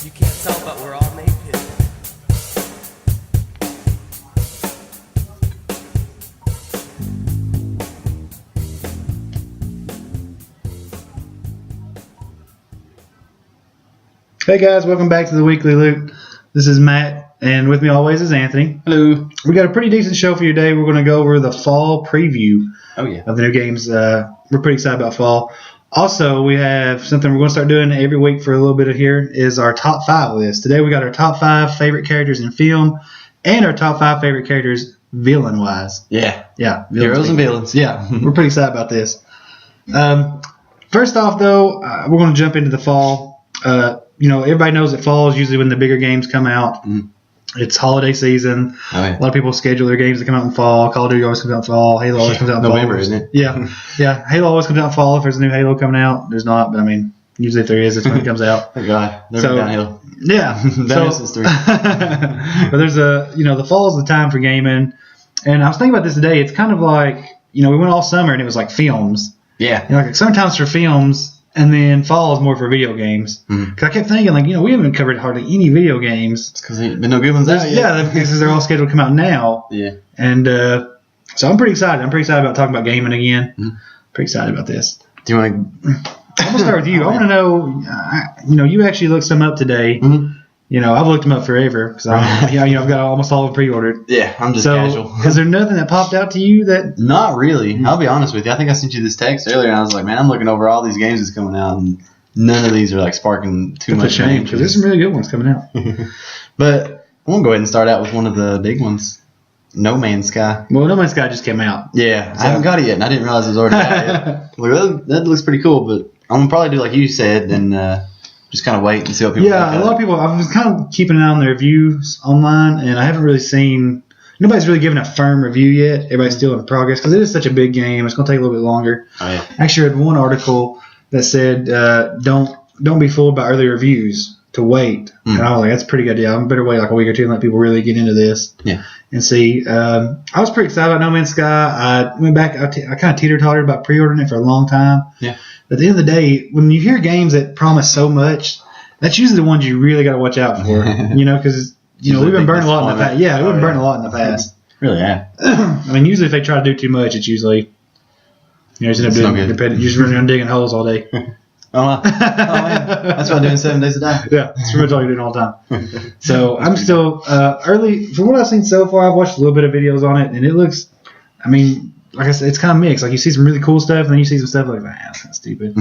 You can't tell, but we're all naked. Hey guys, welcome back to the Weekly Loot. This is Matt, and with me always is Anthony. Hello. We got a pretty decent show for you today. We're going to go over the fall preview of the new games. We're pretty excited about fall. Also, we have something we're going to start doing every week for a little bit of here is our top 5 list. Today we got our top 5 favorite characters in film and our top 5 favorite characters villain-wise. Yeah. Heroes and villains. Yeah, we're pretty excited about this. First off, though, we're going to jump into the fall. Everybody knows that fall is usually when the bigger games come out. Mm-hmm. It's holiday season. Oh, yeah. A lot of people schedule their games to come out in fall. Call of Duty always comes out in fall. Halo always comes out in fall. November, isn't it? Yeah. Halo always comes out in fall. If there's a new Halo coming out, there's not. But, I mean, usually if there is, it's when it comes out. Thank God. They're downhill. Yeah. Downhill since 3. But there's the fall is the time for gaming. And I was thinking about this today. It's kind of like, we went all summer and it was like films. Yeah. Like sometimes for films, and then fall is more for video games. Because I kept thinking, we haven't covered hardly any video games. It's because there ain't been no good ones out yet. Yeah, because they're all scheduled to come out now. Yeah. And so I'm pretty excited. I'm pretty excited about talking about gaming again. Mm-hmm. Pretty excited about this. Do you want to... I'm going to start with you. I want to know, you actually looked some up today. Mm-hmm. I've looked them up forever because I've got almost all of them pre-ordered. Yeah, I'm just casual. Is there nothing that popped out to you that... Not really. I'll be honest with you. I think I sent you this text earlier, and I was like, man, I'm looking over all these games that's coming out, and none of these are sparking too much shame, because there's some really good ones coming out. But I'm going to go ahead and start out with one of the big ones, No Man's Sky. Well, No Man's Sky just came out. Yeah, I haven't got it yet, and I didn't realize it was already out yet. Look, that looks pretty cool, but I'm going to probably do like you said, and just kind of wait and see what people think. Yeah, a lot of people, I've been kind of keeping an eye on their reviews online, and I haven't really seen, nobody's really given a firm review yet. Everybody's still in progress, because it is such a big game. It's going to take a little bit longer. Oh, yeah. I actually read one article that said, don't be fooled by early reviews, to wait. And I was like, that's a pretty good idea. I better wait like a week or two and let people really get into this. Yeah. And see. I was pretty excited about No Man's Sky. I went back, I kind of teeter-tottered about pre-ordering it for a long time. Yeah. But at the end of the day, when you hear games that promise so much, that's usually the ones you really got to watch out for. Because we've been burning a lot in the past. Yeah, we've been burning a lot in the past. Really, yeah. I mean, usually if they try to do too much, it's usually just end up doing repetitive. You're just running around digging holes all day. Oh, man. That's what I'm doing 7 days a day. Yeah, that's pretty much all you're doing all the time. So I'm still early. From what I've seen so far, I've watched a little bit of videos on it, and it looks, like I said, it's kind of mixed. Like you see some really cool stuff, and then you see some stuff like, that's kind of stupid.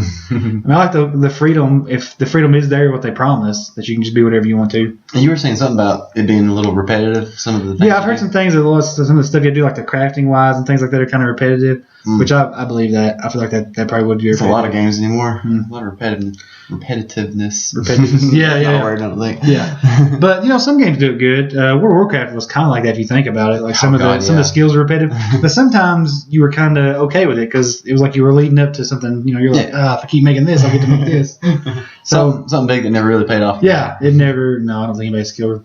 I like the freedom, if the freedom is there, what they promise, that you can just be whatever you want to. And you were saying something about it being a little repetitive, some of the things. Yeah, I've heard some things, some of the stuff you do, like the crafting wise and things like that are kind of repetitive, which I believe that. I feel like that probably would be repetitive. It's a lot of games anymore. A lot of repetitiveness. Yeah. Word, I don't think. Yeah. But, some games do it good. World of Warcraft was kind of like that if you think about it. Like some of the skills are repetitive. But sometimes you were kind of okay with it because it was like you were leading up to something. You're like, if I keep making this, I'll get to make this. So something big that never really paid off. Yeah. It never, no, I don't think anybody's skill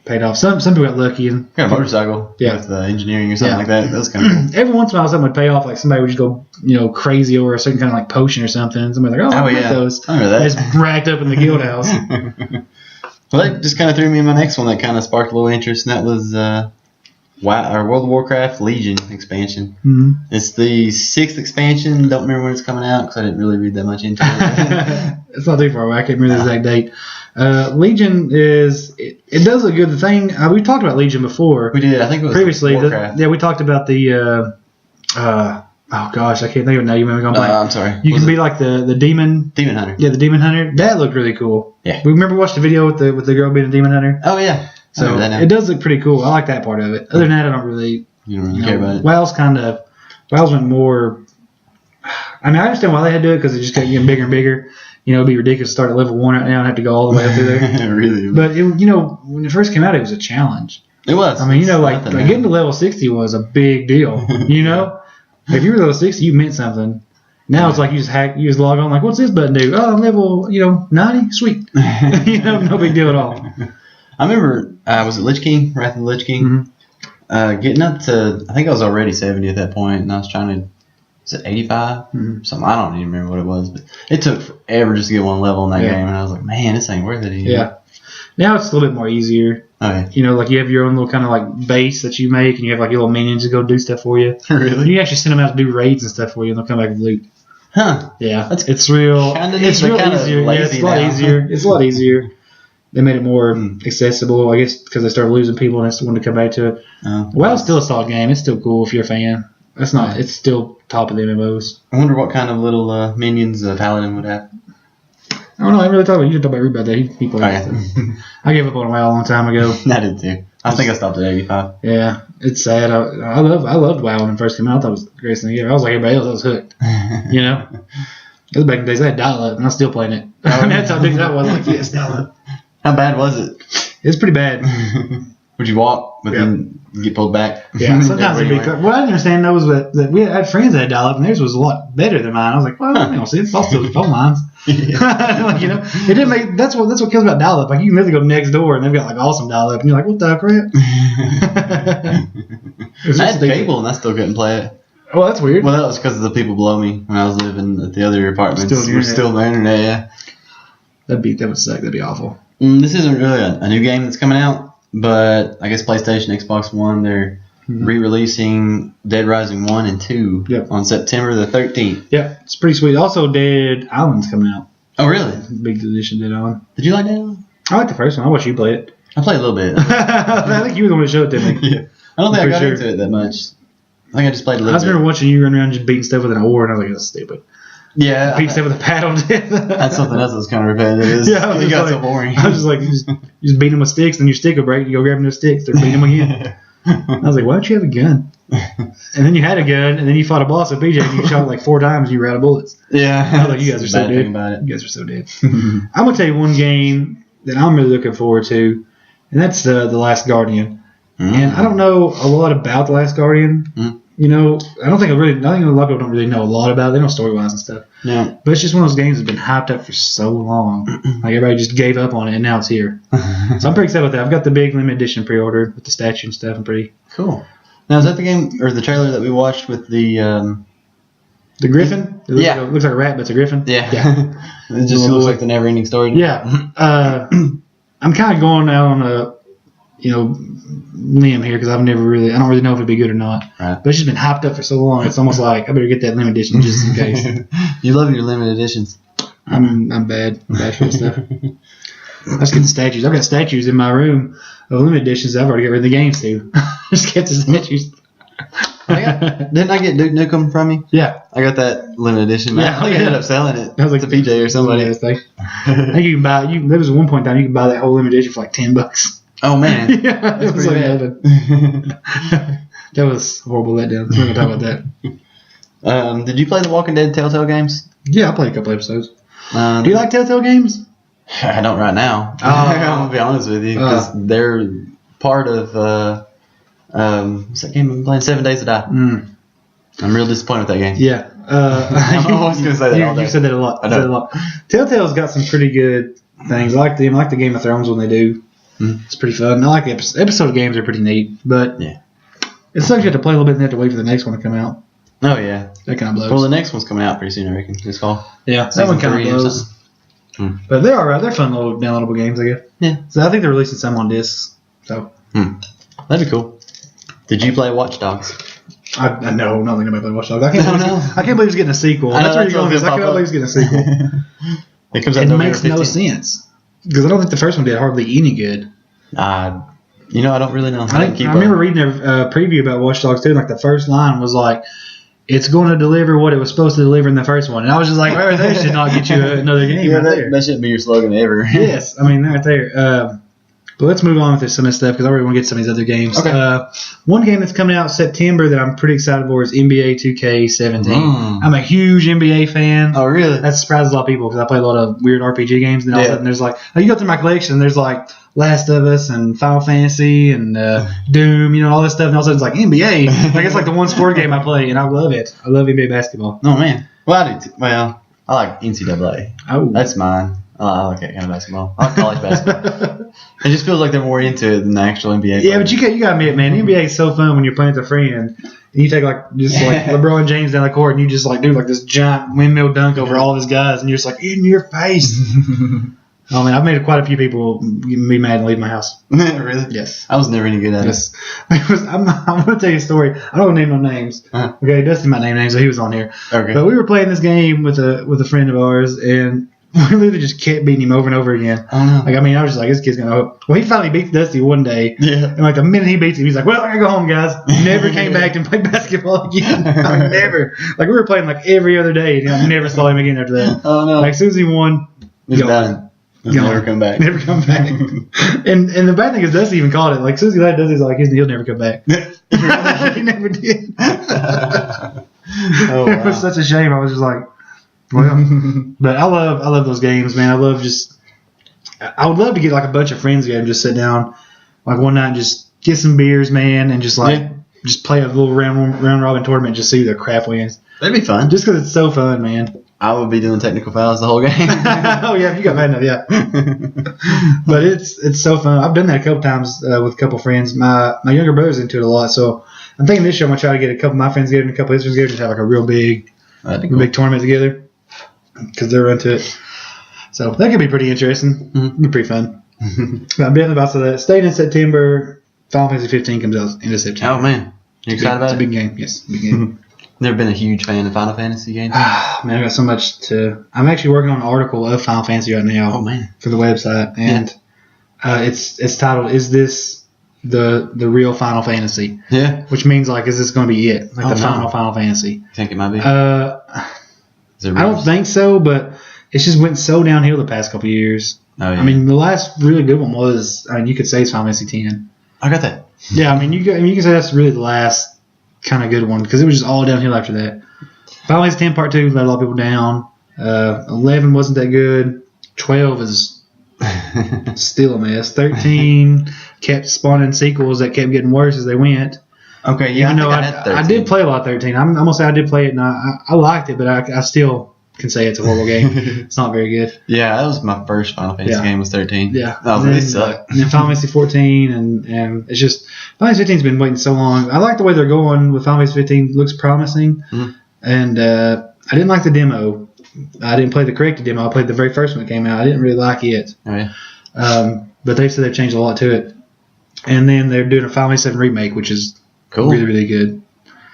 paid off. Some people got lucky. And got a motorcycle with engineering or something like that. That was kind of cool. Every once in a while something would pay off. Like somebody would just go, crazy over a certain kind of like potion or something. Somebody's like, I like those. I remember that. It's racked up in the guild house. Well, that just kind of threw me in my next one that kind of sparked a little interest, and that was World of Warcraft Legion expansion. Mm-hmm. It's the 6th expansion. Don't remember when it's coming out because I didn't really read that much into it. It's not too far away. I can't remember the exact date. Legion it does look good. The thing we talked about Legion before. We did. I think it was previously. Warcraft. We talked about the. Oh gosh, I can't think of it now. You remember going blank. I'm sorry. You can be like the demon hunter. Yeah, the demon hunter. That looked really cool. Yeah. We remember watched the video with the girl being a demon hunter. Oh yeah. So it does look pretty cool. I like that part of it. Other than that, I don't really. You don't really care about it. WoW's went more. I mean, I understand why they had to do it because it just kept getting bigger and bigger. It'd be ridiculous to start at level 1 right now and have to go all the way up through there. Really. But when it first came out, it was a challenge. It was. I mean, like getting to level 60 was a big deal. If you were level 60, you meant something. Now it's like you just log on, like, what's this button do? Oh, I'm level, 90? Sweet. No big deal at all. I remember, was it Lich King? Wrath of the Lich King? Mm-hmm. Getting up to, I think I was already 70 at that point, and I was trying to, was it 85? Mm-hmm. Something, I don't even remember what it was, but it took forever just to get one level in that game, and I was like, man, this ain't worth it anymore. Yeah. Now it's a little bit more easier. Okay. You know, like you have your own little kind of like base that you make, and you have like your little minions to go do stuff for you. Really? You actually send them out to do raids and stuff for you, and they'll come back with loot. Huh. Yeah, That's it's real. kinda neat, It's but real kinda easier. Yeah, it's lazy a lot now. easier. It's a lot easier. They made it more Hmm. accessible, I guess, because they started losing people, and that's wanted to come back to it. WoW's still a solid game. It's still cool if you're a fan. That's not. It's still top of the MMOs. I wonder what kind of little minions a paladin would have. I don't know. I really talk about you. Talk about Rude about that. He played Okay. stuff. I gave up on WoW a long time ago. I did too. I think I stopped at 85. Yeah, it's sad. I loved WoW when it first came out. I thought it was the greatest thing ever. I was like everybody else. I was hooked. You know, it was back in the days. I had dial-up, and I'm still playing it. I mean, that's how big that was. Like, yes, dial-up. How bad was it? It's pretty bad. Would you walk, but then get pulled back? Yeah, sometimes it'd be. Everywhere. What I didn't understand though was that we had friends that had dial-up, and theirs was a lot better than mine. I was like, well, I don't see. It's all still phone lines. Like, you know, it didn't make. That's what kills about dial-up. Like you can literally go next door, and they've got like awesome dial-up, and you're like, what the crap? I had cable, and I still couldn't play it. Oh, that's weird. Well, that was because of the people below me when I was living at the other apartments. Still on the We're internet. still on the internet, yeah. That would suck. That'd be awful. This isn't really a new game that's coming out, but I guess PlayStation, Xbox One, they're re-releasing Dead Rising 1 and 2 Yep. on September the 13th. Yeah, it's pretty sweet. Also, Dead Island's coming out. Oh, really? Big edition Dead Island. Did you like that? I like the first one. I watched you play it. I played a little bit. I think you were the one that showed it to me. Yeah. I don't think I For got sure. into it that much. I think I just played a I little just remember bit. watching you run around just beating stuff with an oar, and I was like, that's stupid. Yeah. Beat stuff with a paddle. That's something else that's kind of repetitive. Yeah, I was It just got like- so boring. I was just like, you just beat them with sticks, then your stick will break, you go grab them with sticks, they're beating them again. I was like, why don't you have a gun? And then you had a gun, and then you fought a boss at BJ, and you shot like 4 times, and you were out of bullets. Yeah. I was like, you guys are That's so the bad dead. thing about it. You guys are so dead. I'm going to tell you one game that I'm really looking forward to, and that's The Last Guardian. And I don't know a lot about The Last Guardian. Mm. You know, I think a lot of people don't really know a lot about it. They know story-wise and stuff. Yeah. But it's just one of those games that's been hyped up for so long. Like, everybody just gave up on it, and now it's here. So I'm pretty excited about that. I've got the big limited edition pre-ordered with the statue and stuff. I'm pretty... Cool. Now, is that the game or the trailer that we watched with the? The Griffin? It looks Yeah. Like looks like a rat, but it's a Griffin? Yeah. Yeah. It just looks like the never-ending story. Yeah. I'm kind of going out on a, limb here because I don't really know if it'd be good or not. Right. But it's just been hyped up for so long. It's almost like I better get that limited edition just in case. You love your limited editions. I'm bad. I'm bad for this stuff. Let's get the statues. I've got statues in my room of limited editions I've already got rid of the games to. Just get the statues. Didn't I get Duke Nukem from you? Yeah. I got that limited edition. Yeah, I think I ended up selling it I was like, to PJ or somebody. I think you can buy. There was one point in time you could buy that whole limited edition for like $10. Oh man, Yeah, it that's was pretty like bad. nothing. That was a horrible letdown. We're gonna talk about that. Did you play the Walking Dead Telltale games? Yeah, I played a couple episodes. Do Do you like Telltale games? I don't right now. I'm gonna be honest with you because they're part of what's that game I'm playing? 7 Days to Die. I'm real disappointed with that game. Yeah. I'm always gonna say that all day. You said that a lot. I You said know. it a lot. Telltale's got some pretty good things. I like them. I like the Game of Thrones when they do. It's pretty fun. I like the episode games are pretty neat, but Yeah. it sucks you have to play a little bit and then have to wait for the next one to come out. Oh yeah. That kind of blows. Well, the next one's coming out pretty soon, I reckon. This fall. Yeah, that Season one kind 3 or of blows. something. But they're alright. They're fun little downloadable games, I guess. Yeah. So I think they're releasing some on discs. So That'd be cool. Did you play Watch Dogs? I know nothing about Watch Dogs. I can't believe it's getting a sequel. I know, That's where you're that's going. what I was cannot gonna believe it's getting a sequel. It comes out It November makes no 15th. sense because I don't think the first one did hardly any good. I don't really know. I remember reading a preview about Watch Dogs 2, and like the first line was like, "It's going to deliver what it was supposed to deliver in the first one," and I was just like, "Right there should not get you another game Yeah, right there." that shouldn't be your slogan ever. Yes, I mean right there. But let's move on with some of this stuff because I really want to get some of these other games. Okay. One game that's coming out in September that I'm pretty excited for is NBA 2K17. I'm a huge NBA fan. Oh, really? That surprises a lot of people because I play a lot of weird RPG games, and all of a Yeah. sudden there's like, you go through my collection, there's like Last of Us and Final Fantasy and Doom, all this stuff, and all of a sudden it's like NBA. Like it's like the one sport game I play, and I love it. I love NBA basketball. Oh, man. Well, I do too. Well, I like NCAA. Oh, That's mine. I like that kind of basketball. I like college basketball. It just feels like they're more into it than the actual NBA. Yeah, but you got to admit, man, NBA is so fun when you're playing with a friend. And you take like LeBron James down the court, and you just like do like this giant windmill dunk over all of his guys, and you're just like in your face. Oh man, I've made quite a few people be mad and leave my house. Really? Yes. I was never any good at Yes. I'm going to tell you a story. I don't name no names. Uh-huh. Okay, Dustin might name names, so he was on here. Okay. But we were playing this game with a friend of ours, and we literally just kept beating him over and over again. Oh no. Like, I mean, I was just like, this kid's going to. Well, he finally beats Dusty one day. Yeah. And like the minute he beats him, he's like, well, I got to go home, guys. Never came back and played basketball again. I mean, never. Like, we were playing like every other day, and I never saw him again after that. Oh no. Like, as soon as he won, He's gone. done. He'll Gone. never come back. Never come back. and the bad thing is, Dusty even called it. Like, as soon as he let Dusty's like, he'll never come back. He never did. Oh, It was wow. such a shame. I was just like, well. But I love those games, man. I would love to get like a bunch of friends together and just sit down like one night and just get some beers, man, and just like just play a little round robin tournament and just see who the crap wins. That'd be fun. Just because it's so fun, man. I would be doing technical fouls the whole game. Oh yeah, if you got mad enough, yeah. But it's so fun. I've done that a couple times with a couple friends. My younger brother's into it a lot, so I'm thinking this year I'm gonna try to get a couple of my friends together and a couple of his friends together, just have like a real big tournament together because they're into it. So that could be pretty interesting. It'd be pretty fun. But I'm definitely about to that. Staying in September. Final Fantasy 15 comes out into September. Oh man, you excited about It's it? a big game. Yes, big game. Never been a huge fan of Final Fantasy games. Man, I got so much to. I'm actually working on an article of Final Fantasy right now. Oh man, for the website, and it's titled "Is this the real Final Fantasy?" Yeah. Which means like, is this going to be it? Like Oh, the no. Final Fantasy? You think it might be? Is there I don't rumors? think so, but it's just went so downhill the past couple of years. Oh, yeah. I mean, the last really good one was, I mean, you could say it's Final Fantasy X. I got that. Yeah, I mean, you can say that's really the last kind of good one because it was just all downhill after that. Final Fantasy X Part 2 let a lot of people down. 11 wasn't that good. 12 is still a mess. 13 kept spawning sequels that kept getting worse as they went. Okay, yeah. Even though I, think I, had I 13. did play a lot of 13. I'm going to say I did play it, and I liked it, but I still can say it's a horrible game. It's not very good. Yeah, that was my first Final Fantasy Yeah. game. Was 13. Yeah. That was And really then, sucked. And then Final Fantasy 14, and it's just Final Fantasy 15's been waiting so long. I like the way they're going with Final Fantasy 15. It looks promising, and I didn't like the demo. I didn't play the corrected demo. I played the very first one that came out. I didn't really like it. Oh yeah. But they said they've changed a lot to it. And then they're doing a Final Fantasy 7 remake, which is Cool. really, really good.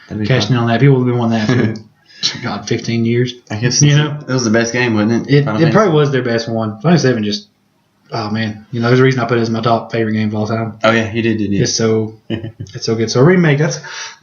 That'd be Cashing fun. in on that. People have been wanting that for, God, 15 years. I guess You know? it was the best game, wasn't it? It Final Fantasy? probably was their best one. Final Fantasy 7 just, oh man. You know, there's a reason I put it as my top favorite game of all time. Oh yeah, he did, didn't he? It's so good. So a remake, the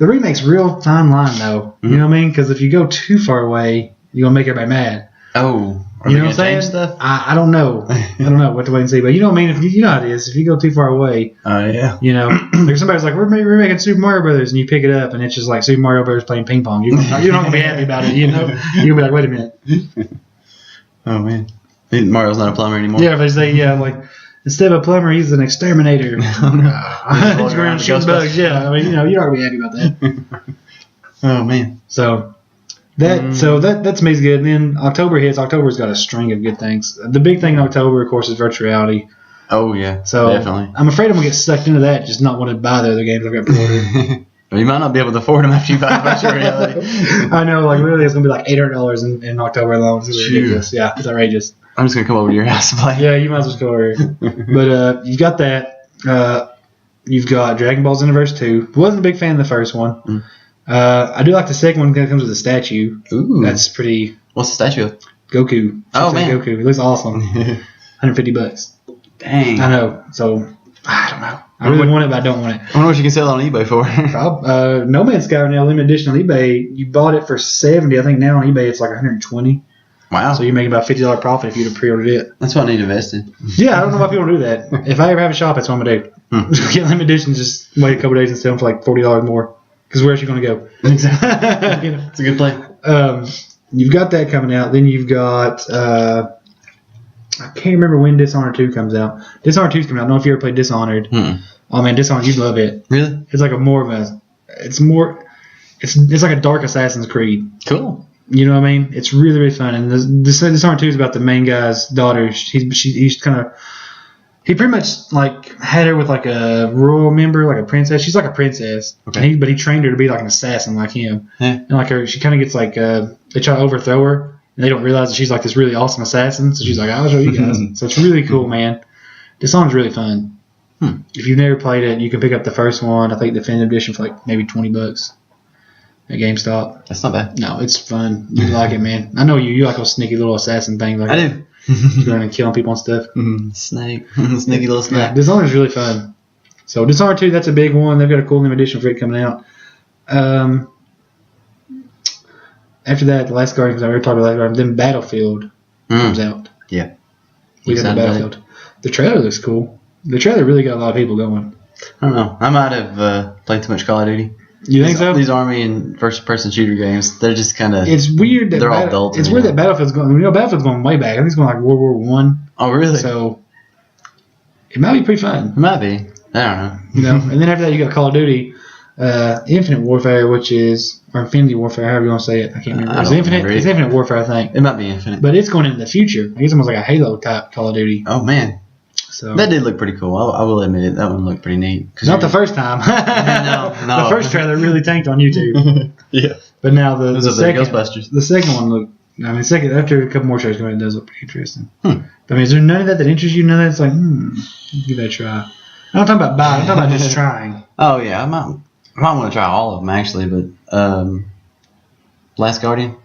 remake's real fine line though. You know what I mean? Because if you go too far away, you're gonna make everybody mad. Oh, are You they know what gonna I'm saying? change stuff? I don't know. I don't know what to wait and see. But you know what I mean? If you know how it is. If you go too far away, Oh yeah. you know, like somebody's like, we're making Super Mario Brothers, and you pick it up, and it's just like Super Mario Brothers playing ping pong. You're not gonna be happy about it. You know, you're gonna be like, wait a minute. Oh man. Mario's not a plumber anymore. Yeah, if they say like. Instead of a plumber, he's an exterminator. He's He's around shooting bugs. Yeah, I mean, you're not gonna be happy about that. Oh man. So that's me good. And then October hits. October's got a string of good things. The big thing in October, of course, is virtual reality. Oh yeah. So definitely. I'm afraid I'm gonna get sucked into that. Just not want to buy the other games I've got pre-ordered. Well, you might not be able to afford them after you buy virtual reality. I know, like really, it's gonna be like $800 in October alone. It's Shoot. ridiculous. Yeah, it's outrageous. I'm just gonna come over to your house and play. Yeah, you might as well go over here. But you've got that. You've got Dragon Ball Xenoverse 2. Wasn't a big fan of the first one. I do like the second one because it comes with a statue. Ooh. That's pretty. What's the statue of? Goku. Oh, Should say man. Goku. It looks awesome. $150. Dang. I know. So I don't know. I really want it, but I don't want it. I wonder what you can sell it on eBay for. No Man's Sky now limited edition on eBay. You bought it for $70. I think now on eBay it's like $120. Wow. So you're making about $50 profit if you'd have pre-ordered it. That's what I need invested. Yeah, I don't know why people do that. If I ever have a shop, that's what I'm gonna do. Get limited editions. Just wait a couple days and sell them for like $40 more. Because where's you gonna go? Exactly. You know? It's a good play. You've got that coming out. Then you've got I can't remember when Dishonored 2 comes out. Dishonored 2's coming out. I don't know if you ever played Dishonored. Oh man, Dishonored, you'd love it. Really? It's like it's like a dark Assassin's Creed. Cool. You know what I mean? It's really, really fun. And this Dishonored 2 is about the main guy's daughter. He's pretty much like had her with like a royal member, like a princess. She's like a princess. Okay. But he trained her to be like an assassin like him. Yeah. And like she kind of gets like they try to overthrow her. and they don't realize that she's like this really awesome assassin. So she's like, I'll show you guys. So it's really cool, man. Dishonored's really fun. If you've never played it, you can pick up the first one. I think the Definitive Edition for like maybe $20 at GameStop. That's not bad. No, it's fun. You like it, man. I know you like those sneaky little assassin things. Like I do. Going and killing people and stuff. Snake. Sneaky little snake. Yeah, Dishonored's really fun. So Dishonored 2, that's a big one. They've got a cool limited edition for it coming out. After that, The Last Guardian, because I already talked about Last Guardian, then Battlefield comes out. Yeah. We got the Battlefield. The trailer looks cool. The trailer really got a lot of people going. I don't know. I might have played too much Call of Duty. You think so? These army and first-person shooter games, they're just kind of... It's weird that... They're all adult. It's weird that Battlefield's going... Battlefield's going way back. I think it's going like World War One. Oh, really? So, it might be pretty fun. It might be. I don't know. And then after that, you got Call of Duty Infinite Warfare, which is... Or Infinity Warfare, however you want to say it. I can't remember. It's Infinite Warfare, I think. It might be Infinite. But it's going into the future. I guess it's almost like a Halo-type Call of Duty. Oh, man. So that did look pretty cool. I will admit it. That one looked pretty neat. Not the first time. No. The first trailer really tanked on YouTube. Yeah. But now the second, Ghostbusters. The second one looked. I mean, after a couple more trailers come out, it does look pretty interesting. But I mean, is there none of that interests you? None of that's like, give that a try. I'm not talking about buying. I'm talking about just trying. Oh yeah, I might want to try all of them actually, but Last Guardian.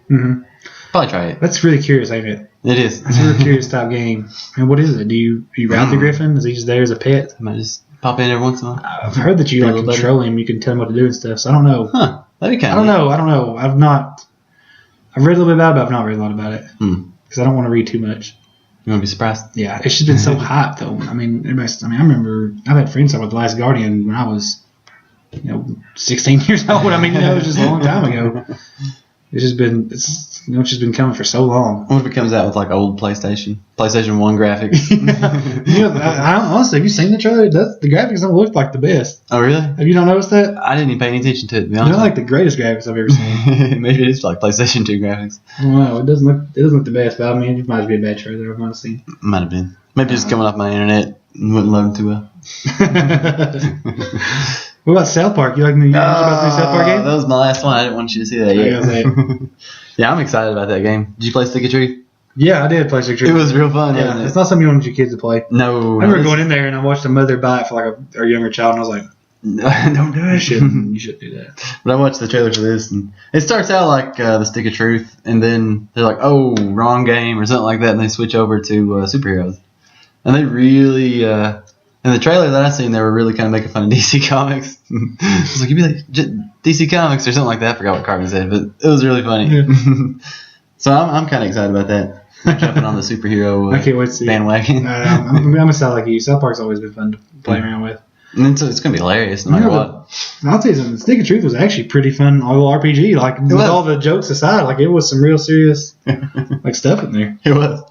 Probably try it. That's really curious, ain't it? It is. It's a really curious type game. And what is it? Do you route the Griffin? Is he just there as a pet? I might just pop in every once in a while. I've heard that you like control him. You can tell him what to do and stuff. So I don't know. Huh? That'd be kind of. I don't know. I've read a little bit about it, but I've not read a lot about it because I don't want to read too much. You want to be surprised? Yeah, it's just been so hyped though. I mean, I remember I've had friends talk about The Last Guardian when I was, 16 years old. I mean, it was just a long time ago. It's just been coming for so long. What if it comes out with like old PlayStation 1 graphics? Honestly, have you seen the trailer? The graphics don't look like the best. Oh really? Have you not noticed that? I didn't even pay any attention to it. To be honest, they're not like the greatest graphics I've ever seen. Maybe it is like PlayStation 2 graphics. I don't know. It doesn't look the best. But I mean, it might be a bad trailer I've not seen. Might have been. Maybe just coming off my internet and wouldn't load too well. What about South Park? You like the South Park game? That was my last one. I didn't want you to see that yet. Yeah, I'm excited about that game. Did you play Stick of Truth? Yeah, I did play Stick of Truth. It was real fun. Yeah, wasn't it? It's not something you want your kids to play. No. I remember going in there and I watched a mother buy it for like a younger child, and I was like, "Don't do that shit. You shouldn't do that." But I watched the trailer for this, and it starts out like the Stick of Truth, and then they're like, "Oh, wrong game" or something like that, and they switch over to superheroes, and they really. In the trailer that I seen, they were really kind of making fun of DC Comics. I was like, you'd be like, DC Comics or something like that. I forgot what Cartman said, but it was really funny. Yeah. So I'm kind of excited about that. Jumping on the superhero I can't wait to see bandwagon. I'm a side like you. South Park's always been fun to play around with. And then so it's going to be hilarious no matter what. I'll tell you something. Stick of Truth was actually pretty fun. All RPG. Like, with all the jokes aside, like, it was some real serious like stuff in there. It was.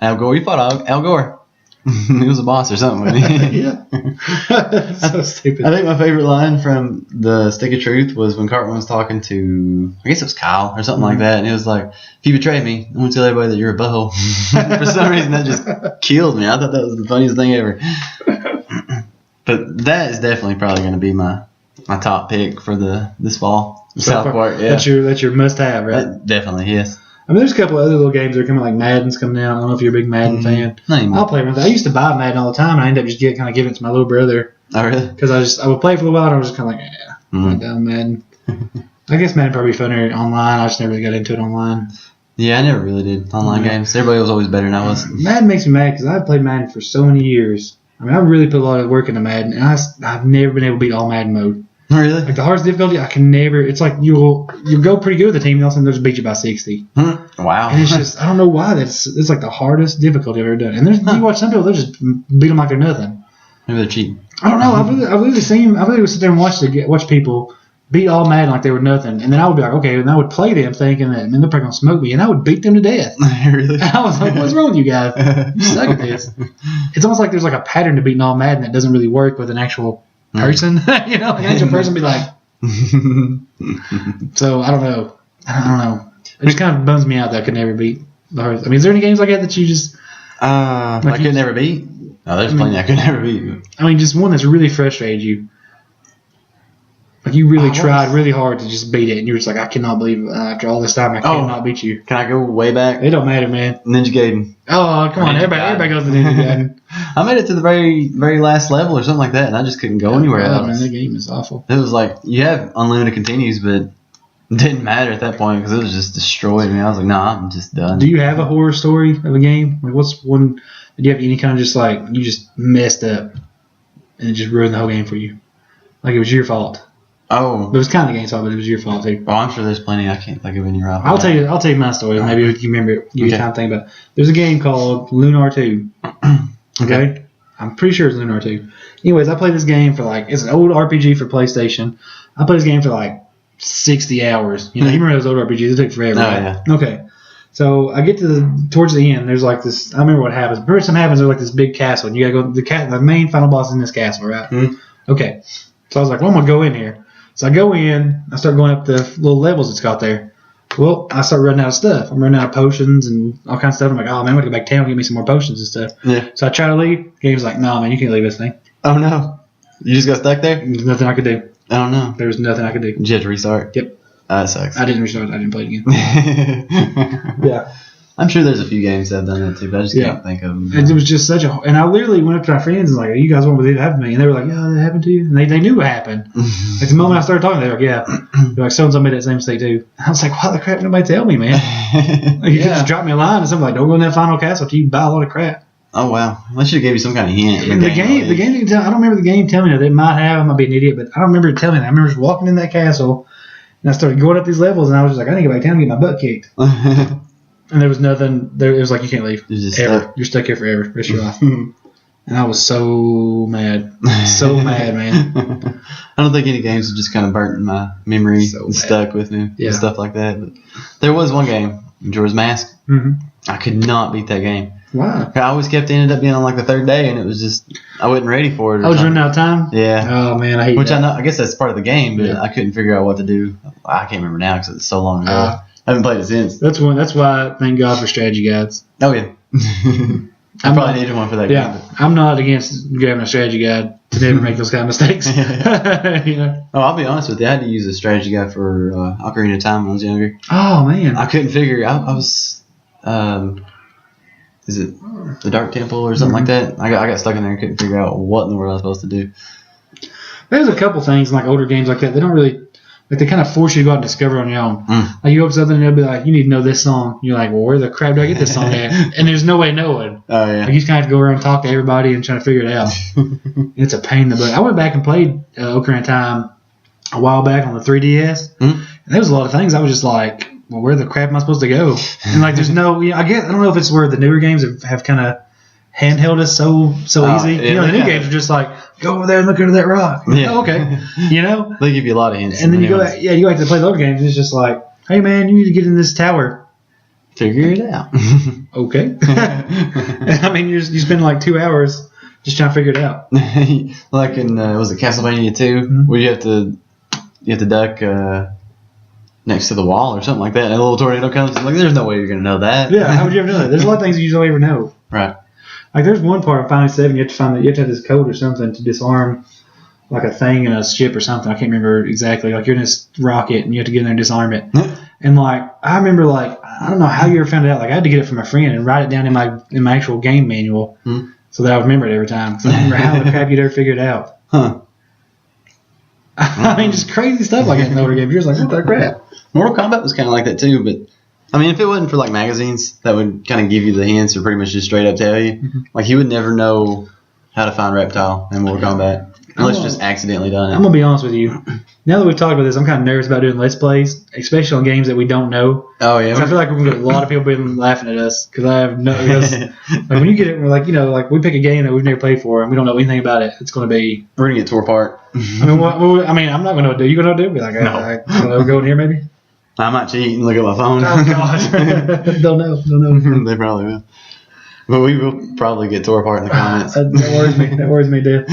Al Gore. You fought Al Gore. He was a boss or something, wasn't he? Yeah. So stupid. I think my favorite line from the Stick of Truth was when Cartman was talking to, I guess it was Kyle or something like that, and he was like, "If you betray me, I'm going to tell everybody that you're a butthole." For some reason, that just killed me. I thought that was the funniest thing ever. But that is definitely probably going to be my top pick for this fall. South Park, yeah. That's your must-have, right? Definitely, yes. I mean, there's a couple other little games that are coming, like Madden's coming out. I don't know if you're a big Madden fan. I'll play with that. I used to buy Madden all the time, and I ended up just kind of giving it to my little brother. Oh, really? Because I would play for a little while, and I was just kind of like, I'm done Madden. I guess Madden probably funner online. I just never really got into it online. Yeah, I never really did online games. Everybody was always better than I was. Madden makes me mad because I've played Madden for so many years. I mean, I really put a lot of work into Madden, and I've never been able to beat all Madden mode. Really? Like the hardest difficulty, I can never. It's like you'll go pretty good with the team, and all of a sudden they'll just beat you by 60. Wow. And it's just, I don't know why it's like the hardest difficulty I've ever done. And you watch some people, they'll just beat them like they're nothing. Maybe they're cheating. I don't know. I've literally sit there and watch people beat all Madden like they were nothing, and then I would be like, okay, and I would play them thinking that, man, they're probably gonna smoke me, and I would beat them to death. Really? And I was like, what's wrong with you guys? You suck at this. It's almost like there's like a pattern to beating all Madden that doesn't really work with an actual person. Like an actual person be like. So I don't know. It just kind of bums me out that I could never beat the hardest. I mean, is there any games like that you just I could never beat? No, there's plenty I could never beat. I mean, just one that's really frustrated you. Like you really tried really hard to just beat it, and you're just like, I cannot believe after all this time I cannot beat you. Can I go way back? It don't matter, man. Ninja Gaiden. Oh, come on. Everybody goes to Ninja Gaiden. I made it to the very, very last level or something like that, and I just couldn't go anywhere else. Man, that game is awful. It was like, you have unlimited continues, but it didn't matter at that point because it was just destroyed me. I was like, nah, I'm just done. Do you have a horror story of a game? Like, what's one? Do you have any kind of just like, you just messed up and it just ruined the whole game for you? Like it was your fault. Oh. It was kind of the game's fault, but it was your fault too. Oh, I'm sure there's plenty. I can't think of any right now. I'll tell you my story. Maybe you remember it. Give you time to think about it. There's a game called Lunar 2. Okay? I'm pretty sure it's Lunar 2. Anyways, I played this game for like, it's an old RPG for PlayStation. I played this game for like 60 hours. You know, you remember those old RPGs? It took forever. Oh, right? yeah. Okay. So I get to towards the end. There's like this. I remember what happens. The first time happens, there's like this big castle, and you gotta go. The main final boss is in this castle, right? Mm-hmm. Okay. So I was like, well, I'm gonna go in here. So I go in. I start going up the little levels it's got there. Well, I start running out of stuff. I'm running out of potions and all kinds of stuff. I'm like, oh man, I'm gonna go back to town and get me some more potions and stuff. Yeah. So I try to leave. The game's like, no man, you can't leave this thing. Oh no. You just got stuck there? There's nothing I could do. I don't know. There was nothing I could do. Did you have to restart? Yep. That sucks. I didn't restart. I didn't play it again. Yeah. I'm sure there's a few games that have done that too, but I just can't think of them. It was just such a... And I literally went up to my friends and was like, you guys want to happen to me? And they were like, yeah, that happened to you? And they knew what happened. Like the moment I started talking, they were like, yeah. They're like, so-and-so made that same mistake too. I was like, why the crap did nobody tell me, man? Like, you could just drop me a line and something like, don't go in that final castle till you buy a lot of crap. Oh, wow. I should have gave you some kind of hint. And the game didn't tell... I don't remember the game telling me that. They might have. I might be an idiot, but I don't remember it telling me that. I remember just walking in that castle and I started going up these levels and I was just like, I need to go back down and get my butt kicked. And there was nothing. It was like, you can't leave. You're stuck here forever. Rest of your life. And I was so mad. So mad, man. I don't think any games have just kind of burnt in my memory and stuck with me and stuff like that. But there was one game, Majora's Mask. Mm-hmm. I could not beat that game. Wow. I always ended up being on like the third day, and it was just, I wasn't ready for it. I was running out of time? Yeah. Oh, man, I hate that. I know, I guess that's part of the game, but I couldn't figure out what to do. I can't remember now because it's so long ago. I haven't played it since. That's why, thank God for strategy guides. Oh, yeah. I probably needed one for that game. Yeah, I'm not against grabbing a strategy guide to never make those kind of mistakes. You know? Oh, I'll be honest with you. I had to use a strategy guide for Ocarina of Time when I was younger. Oh, man. I couldn't figure out. I was, is it the Dark Temple or something like that? I got stuck in there and couldn't figure out what in the world I was supposed to do. There's a couple things in like older games like that. They don't really... Like, they kind of force you to go out and discover on your own. Like, you open something and they'll be like, you need to know this song. You're like, well, where the crap do I get this song at? And there's no way knowing. Oh, yeah. Like, you just kind of have to go around and talk to everybody and try to figure it out. It's a pain in the butt. I went back and played Ocarina of Time a while back on the 3DS. And there was a lot of things I was just like, well, where the crap am I supposed to go? And, like, there's no... I don't know if it's where the newer games have kind of handheld us so easy. You know, the new games are just like, go over there and look under that rock. Yeah. Oh, okay. You know? They give you a lot of hints. And then you go back, you like to play the older games, and it's just like, hey man, you need to get in this tower. Figure it out. Okay. I mean, you spend like 2 hours just trying to figure it out. Like in was it Castlevania 2, where you have to duck next to the wall or something like that, and a little tornado comes. Like, there's no way you're gonna know that. Yeah, how would you ever know that? There's a lot of things you don't ever know. Right. Like, there's one part of Final 7, you have to have this code or something to disarm like a thing in a ship or something. I can't remember exactly. Like, you're in this rocket and you have to get in there and disarm it. And like, I remember, like, I don't know how you ever found it out. Like, I had to get it from a friend and write it down in my actual game manual so that I would remember it every time. Because I don't remember how the crap you'd ever figure it out. Huh. I mean, just crazy stuff like that in older games. You're just like, what the crap? Mortal Kombat was kind of like that too, but I mean, if it wasn't for like magazines that would kind of give you the hints or pretty much just straight up tell you, like, you would never know how to find Reptile in Mortal Kombat unless you just accidentally done it. I'm gonna be honest with you. Now that we've talked about this, I'm kind of nervous about doing Let's Plays, especially on games that we don't know. Oh yeah. I feel like we're gonna get a lot of people been laughing at us because I have no. Like, when you get it, we're like, you know, like, we pick a game that we've never played for and we don't know anything about it. It's gonna be. We're gonna get tore apart. I mean, I'm not gonna do. You gonna do? Be like, no. I'm gonna go in here maybe. I might cheat and look at my phone. Oh God. Don't know. They probably will. But we will probably get tore apart in the comments. That worries me. That worries me, dude.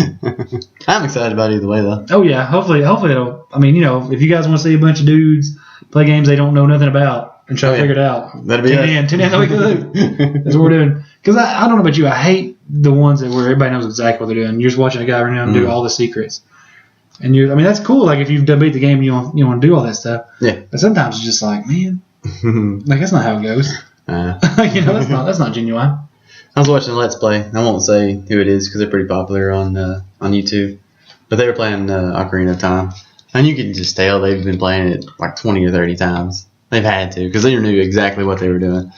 I'm excited about it either way, though. Oh yeah, hopefully it'll. I mean, you know, if you guys want to see a bunch of dudes play games they don't know nothing about and try to figure it out, that'd be us. Tune in. That's what we're doing. Because I don't know about you, I hate the ones where everybody knows exactly what they're doing. You're just watching a guy right now and do all the secrets. And I mean, that's cool. Like if you've done beat the game, you want to do all that stuff. Yeah. But sometimes it's just like, man, like that's not how it goes. That's not genuine. I was watching a Let's Play. I won't say who it is because they're pretty popular on YouTube. But they were playing Ocarina of Time. And you can just tell they've been playing it like 20 or 30 times. They've had to because they knew exactly what they were doing.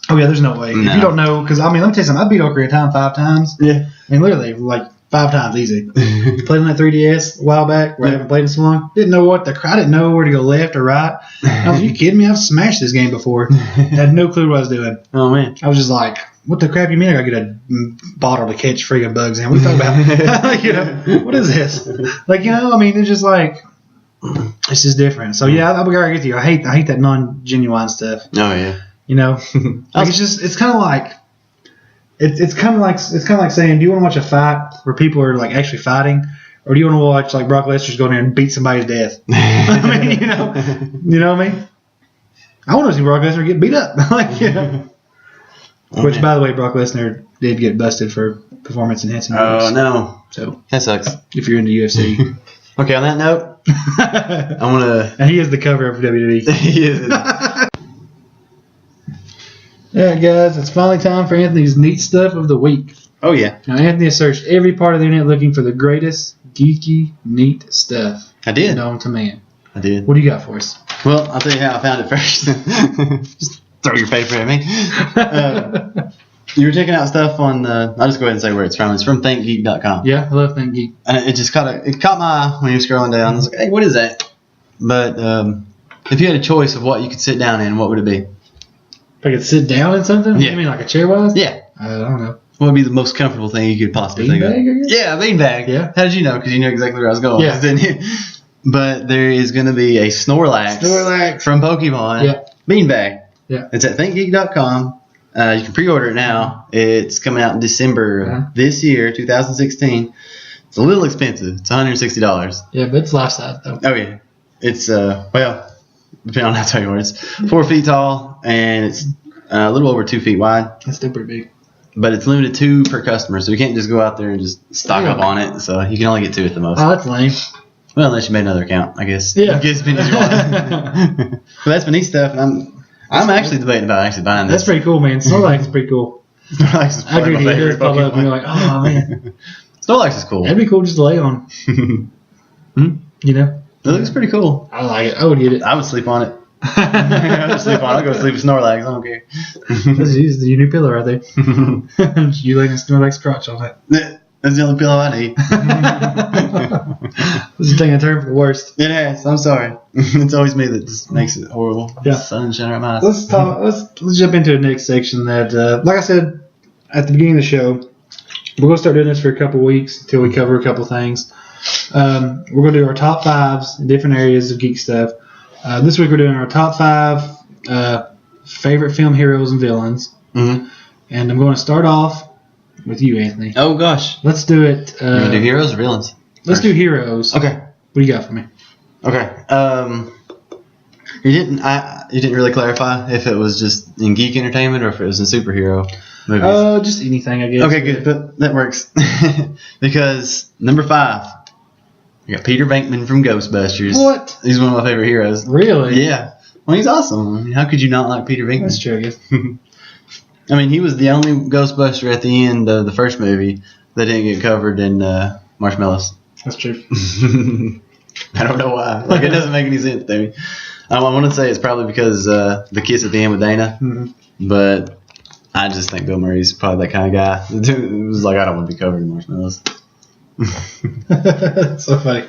Oh, yeah, there's no way. No. If you don't know, because, I mean, let me tell you something. I beat Ocarina of Time 5 times. Yeah. I mean, literally, like 5 times easy. Played on that 3DS a while back where I haven't played in so long. Didn't know I didn't know where to go left or right. I was, are you kidding me? I've smashed this game before. Had no clue what I was doing. Oh, man. I was just like, what the crap you mean I gotta get a bottle to catch freaking bugs in? What are you talking about? What is this? Like, I mean, it's just like, it's just different. So, yeah, I'll be right with you. I hate that non-genuine stuff. Oh, yeah. Like it's kind of like, it's kind of like saying, do you want to watch a fight where people are like actually fighting, or do you want to watch like Brock Lesnar's go in there and beat somebody to death? I mean, you know what I mean? I want to see Brock Lesnar get beat up, Which, by the way, Brock Lesnar did get busted for performance enhancing drugs. Oh, no. So that sucks. If you're into UFC. Okay, on that note, I want to. And he is the cover of WWE. He is. All right, guys, it's finally time for Anthony's neat stuff of the week. Oh, yeah. Now, Anthony has searched every part of the internet looking for the greatest geeky, neat stuff. I did. Known to man. I did. What do you got for us? Well, I'll tell you how I found it first. Just throw your paper at me. You were checking out stuff on. I'll just go ahead and say where it's from. It's from ThinkGeek.com. Yeah, I love ThinkGeek. And it just caught my eye when you were scrolling down. I was like, hey, what is that? But if you had a choice of what you could sit down in, what would it be? If I could sit down in something? Yeah. You mean like a chair wise? Yeah. I don't know. What would be the most comfortable thing you could possibly think of? Beanbag, I guess? Yeah, beanbag. Yeah. How did you know? Because you knew exactly where I was going. Yeah. Didn't you? But there is going to be a Snorlax from Pokemon Yeah. beanbag. Yeah. It's at ThinkGeek.com. You can pre-order it now. It's coming out in December Uh-huh. this year, 2016. It's a little expensive. It's $160. Yeah, but it's life size, though. Oh, yeah. It's, depending on how tall you are, it's 4 feet tall, and it's a little over 2 feet wide. That's still pretty big. But it's limited 2 per customer, so you can't just go out there and just stock up on it. So you can only get 2 at the most. Oh, that's lame. Well, unless you made another account, I guess. Yeah. You get as many as you want. So that's my neat stuff, and I'm actually debating about actually buying this. That's pretty cool, man. Snorlax is pretty cool. Snorlax is I agree probably with my you. It favorite does pop up and you're Pokemon. like, oh, man. Snorlax is cool. That'd be cool just to lay on. You know? It looks pretty cool. I like it. I would get it. I would sleep on it. I would sleep on it. I'll go sleep with Snorlax. I don't care. That's your new pillow right there. You laying a Snorlax crotch on it. That's the only pillow I need. This is taking a turn for the worst. It has. I'm sorry. It's always me that just makes it horrible. Yeah. Sun shining right my eyes. Let's jump into the next section that, like I said at the beginning of the show, we're going to start doing this for a couple weeks until we cover a couple things. We're going to do our top 5s in different areas of geek stuff. This week we're doing our top 5 favorite film heroes and villains. Mm-hmm. And I'm going to start off with you, Anthony. Oh, gosh. Let's do it. You want to do heroes or villains? Let's do heroes. Okay. What do you got for me? Okay. You didn't really clarify if it was just in geek entertainment or if it was in superhero movies. Just anything, I guess. Okay, good. But that works. Because number 5, you got Peter Venkman from Ghostbusters. What? He's one of my favorite heroes. Really? Yeah. Well, he's awesome. I mean, how could you not like Peter Venkman? That's true, I guess. I mean, he was the only Ghostbuster at the end of the first movie that didn't get covered in marshmallows. That's true. I don't know why. Like, it doesn't make any sense to me. I want to say it's probably because the kiss at the end with Dana, but I just think Bill Murray's probably that kind of guy. The dude was like, I don't want to be covered in marshmallows. That's so funny.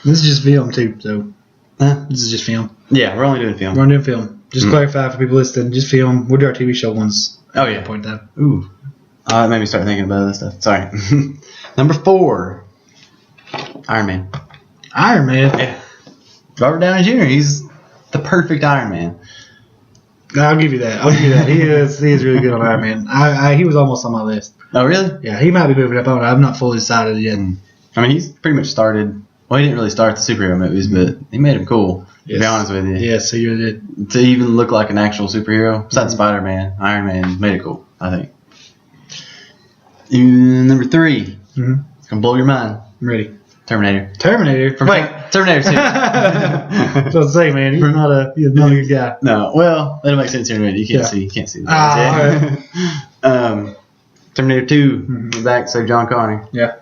This is just film, too, so. This is just film. Yeah, we're only doing film. We're doing film. Just clarify for people listening, just film. We'll do our TV show once. Oh, yeah. Point that. Ooh. It made me start thinking about other stuff. Sorry. Number 4, Iron Man. Iron Man? Yeah. Robert Downey Jr., he's the perfect Iron Man. I'll give you that. He is really good on Iron Man. He was almost on my list. Oh, really? Yeah, he might be moving up on it. I'm not fully decided yet. I mean, he's pretty much started. Well, he didn't really start the superhero movies, but he made them cool. Yes. To be honest with you. Yes, he really did. To even look like an actual superhero, besides Spider-Man, Iron Man made it cool, I think. Number 3. Mm-hmm. It's going to blow your mind. I'm ready. Terminator. Terminator. Wait, Terminator 2. I was about to say, man, he's not a good guy. No, well, it'll make sense here in a minute. You can't see the guys. Terminator 2, went back, saved John Connor. Yeah.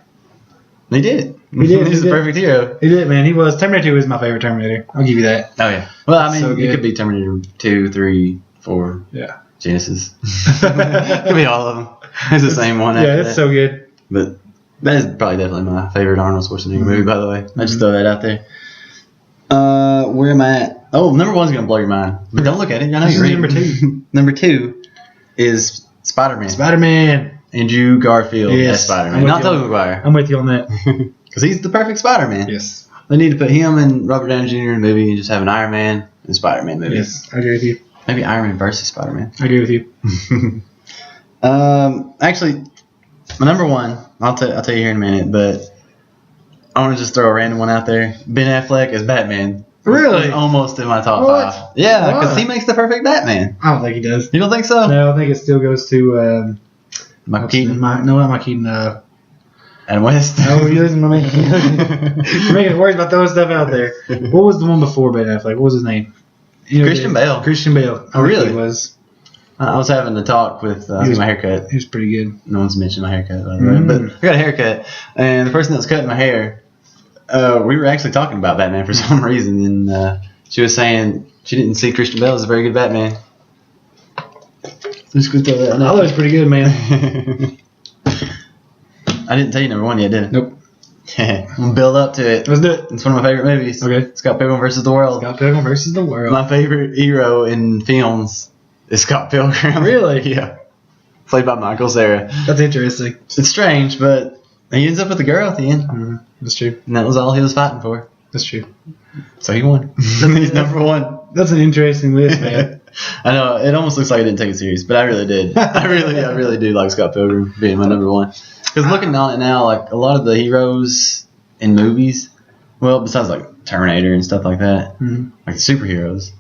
He did. He's the perfect hero. He did, man. He was. Terminator 2 is my favorite Terminator. I'll give you that. Oh, yeah. Well, I mean, So it good. could be Terminator 2, 3, 4, Yeah. Genesis. Could be all of them. It's the same one. Yeah, after it's that. so good. But that is probably definitely my favorite Arnold Schwarzenegger movie, by the way. I just throw that out there. Where am I at? Oh, number one's going to blow your mind. But don't look at it. I know This you're is reading. number 2. Number 2 is Spider-Man. Spider-Man. Andrew Garfield Yes, as Spider-Man. I'm with Not you on- Tobey Maguire. I'm with you on that. Because he's the perfect Spider-Man. Yes. They need to put him and Robert Downey Jr. in a movie and just have an Iron Man and Spider-Man movie. Yes. I agree with you. Maybe Iron Man versus Spider-Man. I agree with you. Actually, my number one, I'll tell you here in a minute, but I want to just throw a random one out there. Ben Affleck as Batman. Really? Is almost in my top What? 5. Yeah, because Why? he makes the perfect Batman. I don't think he does. You don't think so? No, I think it still goes to Michael Keaton, no, not Mike Keaton. Adam West. No, you're losing my man. You're making it worse about throwing stuff out there. What was the one before Ben Affleck? What was his name? Christian Bale. Christian Bale. Oh, really? He was. I was having a talk with He was- my haircut. He was pretty good. No one's mentioned my haircut, by the way. But I got a haircut, and the person that was cutting my hair, we were actually talking about Batman for some reason, and she was saying she didn't see Christian Bale as a very good Batman. Just go throw that I thought it was pretty good, man. I didn't tell you number one yet, did I? Nope. I'm gonna build up to it. Let's do it. It's one of my favorite movies. Okay. Scott Pilgrim versus the World. Scott Pilgrim versus the World. My favorite hero in films is Scott Pilgrim. Really? Yeah. Played by Michael Cera. That's interesting. It's strange, but he ends up with a girl at the end. That's true. And that was all he was fighting for. That's true. So he won. He's number one. That's an interesting list, man. I know, it almost looks like I didn't take it serious, but I really did. I really do like Scott Pilgrim being my number one. Because looking on it now, like a lot of the heroes in movies, well, besides like Terminator and stuff like that, like the superheroes,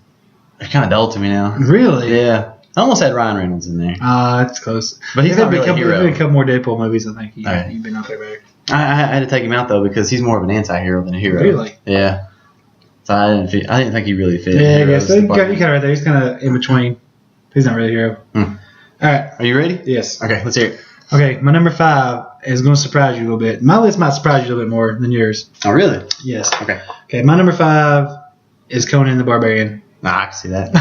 they're kind of dull to me now. Really? Yeah. I almost had Ryan Reynolds in there. That's close. But he's not really a hero. There's been a couple more Deadpool movies, I think. Okay. You've been out there better. I had to take him out though because he's more of an anti-hero than a hero. Really? Yeah. So I didn't think he really fit. Yeah, I heroes guess. You kind department. of right there. He's kind of in between. He's not really a hero. All right. Are you ready? Yes. Okay, let's hear it. Okay, my number 5 is going to surprise you a little bit. My list might surprise you a little bit more than yours. Oh, really? Yes. Okay. Okay, my number 5 is Conan the Barbarian. Nah, I can see that.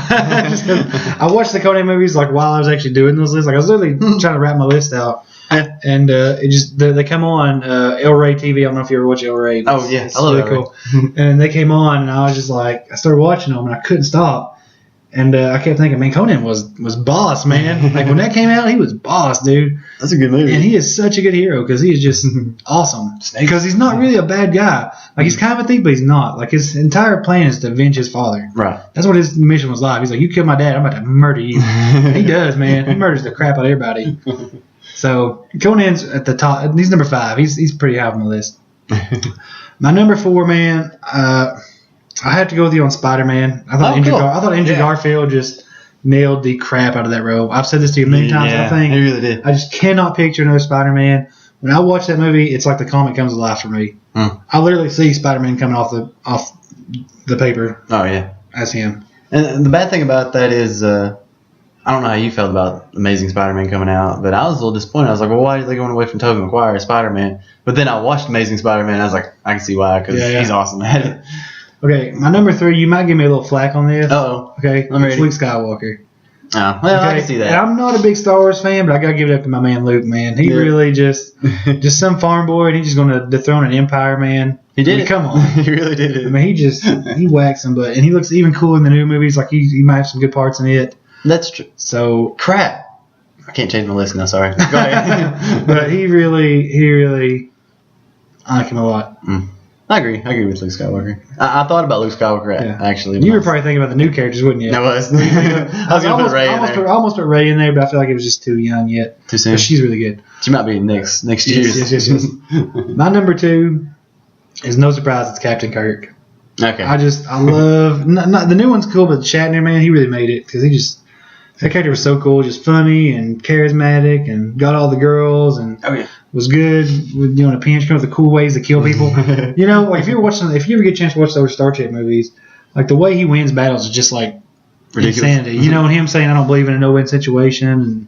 Just 'cause I watched the Conan movies like while I was actually doing those lists. Like I was literally trying to wrap my list out, Yeah. and it just they come on El Rey TV. I don't know if you ever watch El Rey. Oh, yeah. It's I love really El Rey. cool. And they came on, and I was just like, I started watching them, and I couldn't stop. And I kept thinking, man, Conan was boss, man. Like when that came out, he was boss, dude. That's a good movie. And he is such a good hero because he is just awesome. Because he's not really a bad guy. Like he's kind of a thief, but he's not. Like his entire plan is to avenge his father. Right. That's what his mission was like. He's like, you killed my dad, I'm about to murder you. He does, man. He murders the crap out of everybody. So Conan's at the top. He's number 5. He's pretty high on the list. My number 4, man. I have to go with you on Spider-Man. I thought cool. Andrew Yeah. Garfield just nailed the crap out of that role. I've said this to you a million times. Yeah, I think he really did. I just cannot picture another Spider-Man. When I watch that movie, it's like the comic comes alive for me. I literally see Spider-Man coming off the paper Oh, yeah. as him. And the bad thing about that is, I don't know how you felt about Amazing Spider-Man coming out, but I was a little disappointed. I was like, well, why are they going away from Tobey Maguire as Spider-Man? But then I watched Amazing Spider-Man, and I was like, I can see why, because Yeah. he's awesome at it. Okay, my number 3, you might give me a little flack on this. Uh-oh. Okay, I'm it's ready. Luke Skywalker. Oh, well, I Okay, can see that. and I'm not a big Star Wars fan, but I gotta give it up to my man Luke, man. He Yeah. really just some farm boy, and he's just gonna dethrone an empire, man. He did I mean, it. Come on. He really did I it. mean, he whacks him, and he looks even cool in the new movies. Like he might have some good parts in it. That's true. So, Crap. I can't change my list now, sorry. Go ahead. but he really, I like him a lot. I agree with Luke Skywalker. I thought about Luke Skywalker, Yeah. actually. You were probably thinking about the new characters, wouldn't you? No, I was. I was going to put Ray in there. I almost put Ray in there, but I feel like it was just too young yet. Too soon. But she's really good. She might be next year's. Yes. My number 2 is no surprise. It's Captain Kirk. Okay. I love not the new one's cool, but Shatner, man, he really made it because That character was so cool, just funny and charismatic, and got all the girls, and was good with a pinch, with the cool ways to kill people. Like if you ever get a chance to watch those Star Trek movies, like the way he wins battles is just like ridiculous. Insanity. And him saying I don't believe in a no-win situation, and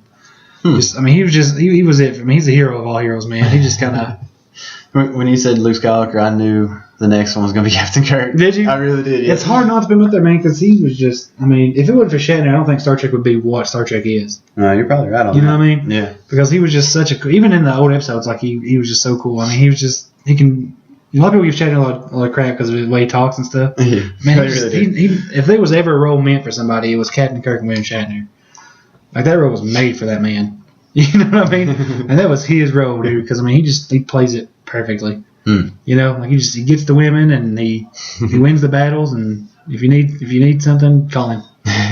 he was it for me. He's the hero of all heroes, man. He just kind of. When you said Luke Skywalker, I knew the next one was going to be Captain Kirk. Did you? I really did. Yeah. It's hard not to put him up there, man, because he was just. If it wasn't for Shatner, I don't think Star Trek would be what Star Trek is. No, you're probably right on that. You know what I mean? Yeah. Because he was just such a. Even in the old episodes, like he was just so cool. He was just. He can. A lot of people give Shatner a lot of crap because of the way he talks and stuff. Yeah. Man, if there was ever a role meant for somebody, it was Captain Kirk and William Shatner. Like that role was made for that man. You know what I mean? And that was his role, dude. Because he plays it perfectly. Like he gets the women and he wins the battles, and if you need something, call him.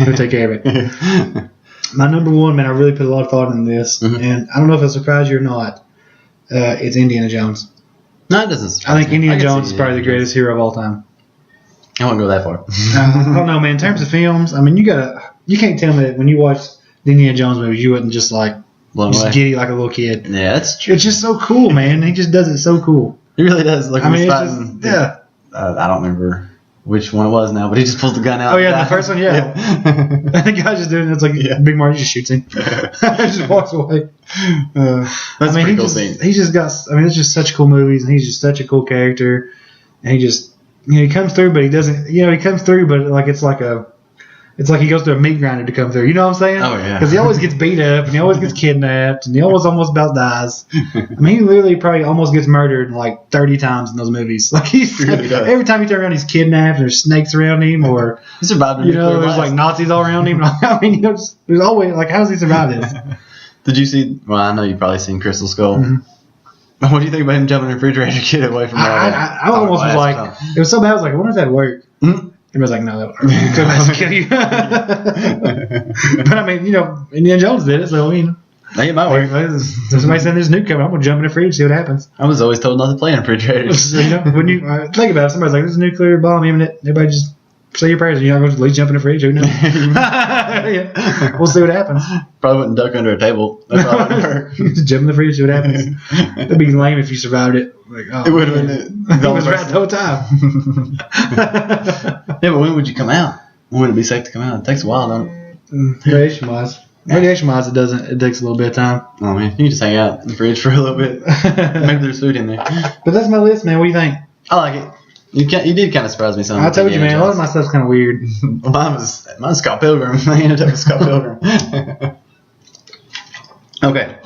He'll take care of it. My number one, man, I really put a lot of thought into this, and I don't know if it'll surprise you or not. It's Indiana Jones. No, it doesn't. I think Indiana Jones is probably the greatest hero of all time. I won't go that far. I don't know, man. In terms of films, you can't tell me that when you watch the Indiana Jones movies, you wasn't just like just giddy like a little kid. Yeah, that's true. It's just so cool, man. He just does it so cool. He really does. Like it's just, yeah. I don't remember which one it was now, but he just pulls the gun out. Oh yeah, the first one, yeah. The guy's just doing it. It's like Big Marty just shoots him. Just walks away. That's a pretty cool scene. He's just got. It's just such cool movies, and he's just such a cool character. And he just, he comes through, but he doesn't. He comes through, but like it's like he goes through a meat grinder to come through. You know what I'm saying? Oh, yeah. Because he always gets beat up, and he always gets kidnapped, and he almost about dies. He literally probably almost gets murdered like 30 times in those movies. Like really does. Every time you turn around, he's kidnapped, and there's snakes around him, or he survived there's like Nazis all around him. There's always like, how does he survive this? Did you see? Well, I know you've probably seen Crystal Skull. Mm-hmm. What do you think about him jumping in the refrigerator to get away from I almost was like, it was so bad. I was like, I wonder if that'd work. Mm-hmm. Everybody's like, no, that would kill you. But Indiana Jones did it, so it might work. If somebody saying there's a nuke coming, I'm gonna jump in the fridge, see what happens. I was always told not to play in refrigerators. When you think about it, somebody's like, there's a nuclear bomb imminent. Everybody just say your prayers, and you're not going to at least jump in the fridge. Who knows? Yeah. We'll see what happens. Probably wouldn't duck under a table. That's probably hurt. Just jump in the fridge, see what happens. That'd be lame if you survived it. Like, it would have been. It was right the whole time. Yeah, but when would you come out? When would it be safe to come out? It takes a while, don't it? Radiation-wise, it doesn't. It takes a little bit of time. Oh man, you can just hang out in the fridge for a little bit. Maybe there's food in there. But that's my list, man. What do you think? I like it. You did kind of surprise me some. I told you, man. A lot of my stuff's kind of weird. Mine's Scott Pilgrim. I ended up with Scott Pilgrim. Okay.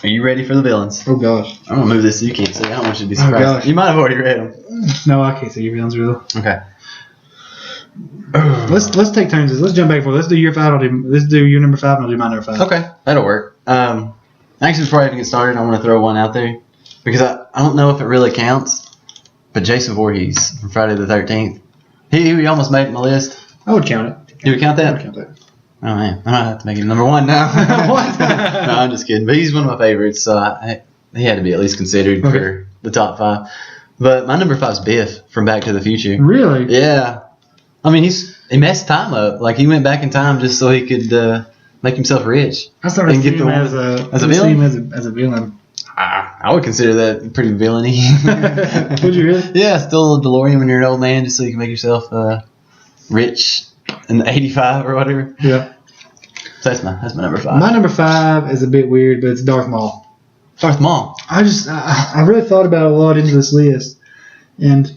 Are you ready for the villains? Oh gosh. I'm gonna move this so you can't see. I don't want you to be surprised. Oh, gosh. You might have already read them. No, I can't see your villains really. Okay. Let's take turns. Let's jump back and forth. Let's do your 5. Let's do your number 5, and I'll do my number 5. Okay, that'll work. Actually, before I even get started, I want to throw one out there because I don't know if it really counts, but Jason Voorhees from Friday the 13th, he almost made my list. I would count it. You would count that? I would count that. Oh man, I might have to make him number 1 now. What? No, I'm just kidding. But he's one of my favorites, so he had to be at least considered for the top 5. But my number 5 is Biff from Back to the Future. Really? Yeah. I mean, he messed time up. Like he went back in time just so he could make himself rich. I started seeing him as a villain. As a villain. I would consider that pretty villainy. Would you really? Yeah, still a DeLorean when you're an old man, just so you can make yourself rich in the 85 or whatever. Yeah. So that's my number 5. My number 5 is a bit weird, but it's Darth Maul. Darth Maul. I really thought about it a lot into this list, and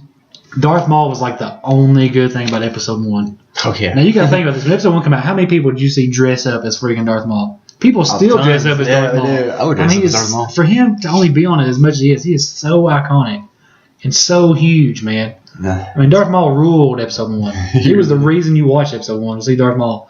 Darth Maul was like the only good thing about Episode 1. Oh yeah. Now you got to think about this. When Episode 1 came out, how many people did you see dress up as freaking Darth Maul? People still dress up as Darth Maul. Yeah, I would dress up as Darth Maul. For him to only be on it as much as he is so iconic and so huge, man. I mean, Darth Maul ruled Episode 1. He was the reason you watched Episode 1 to see Darth Maul.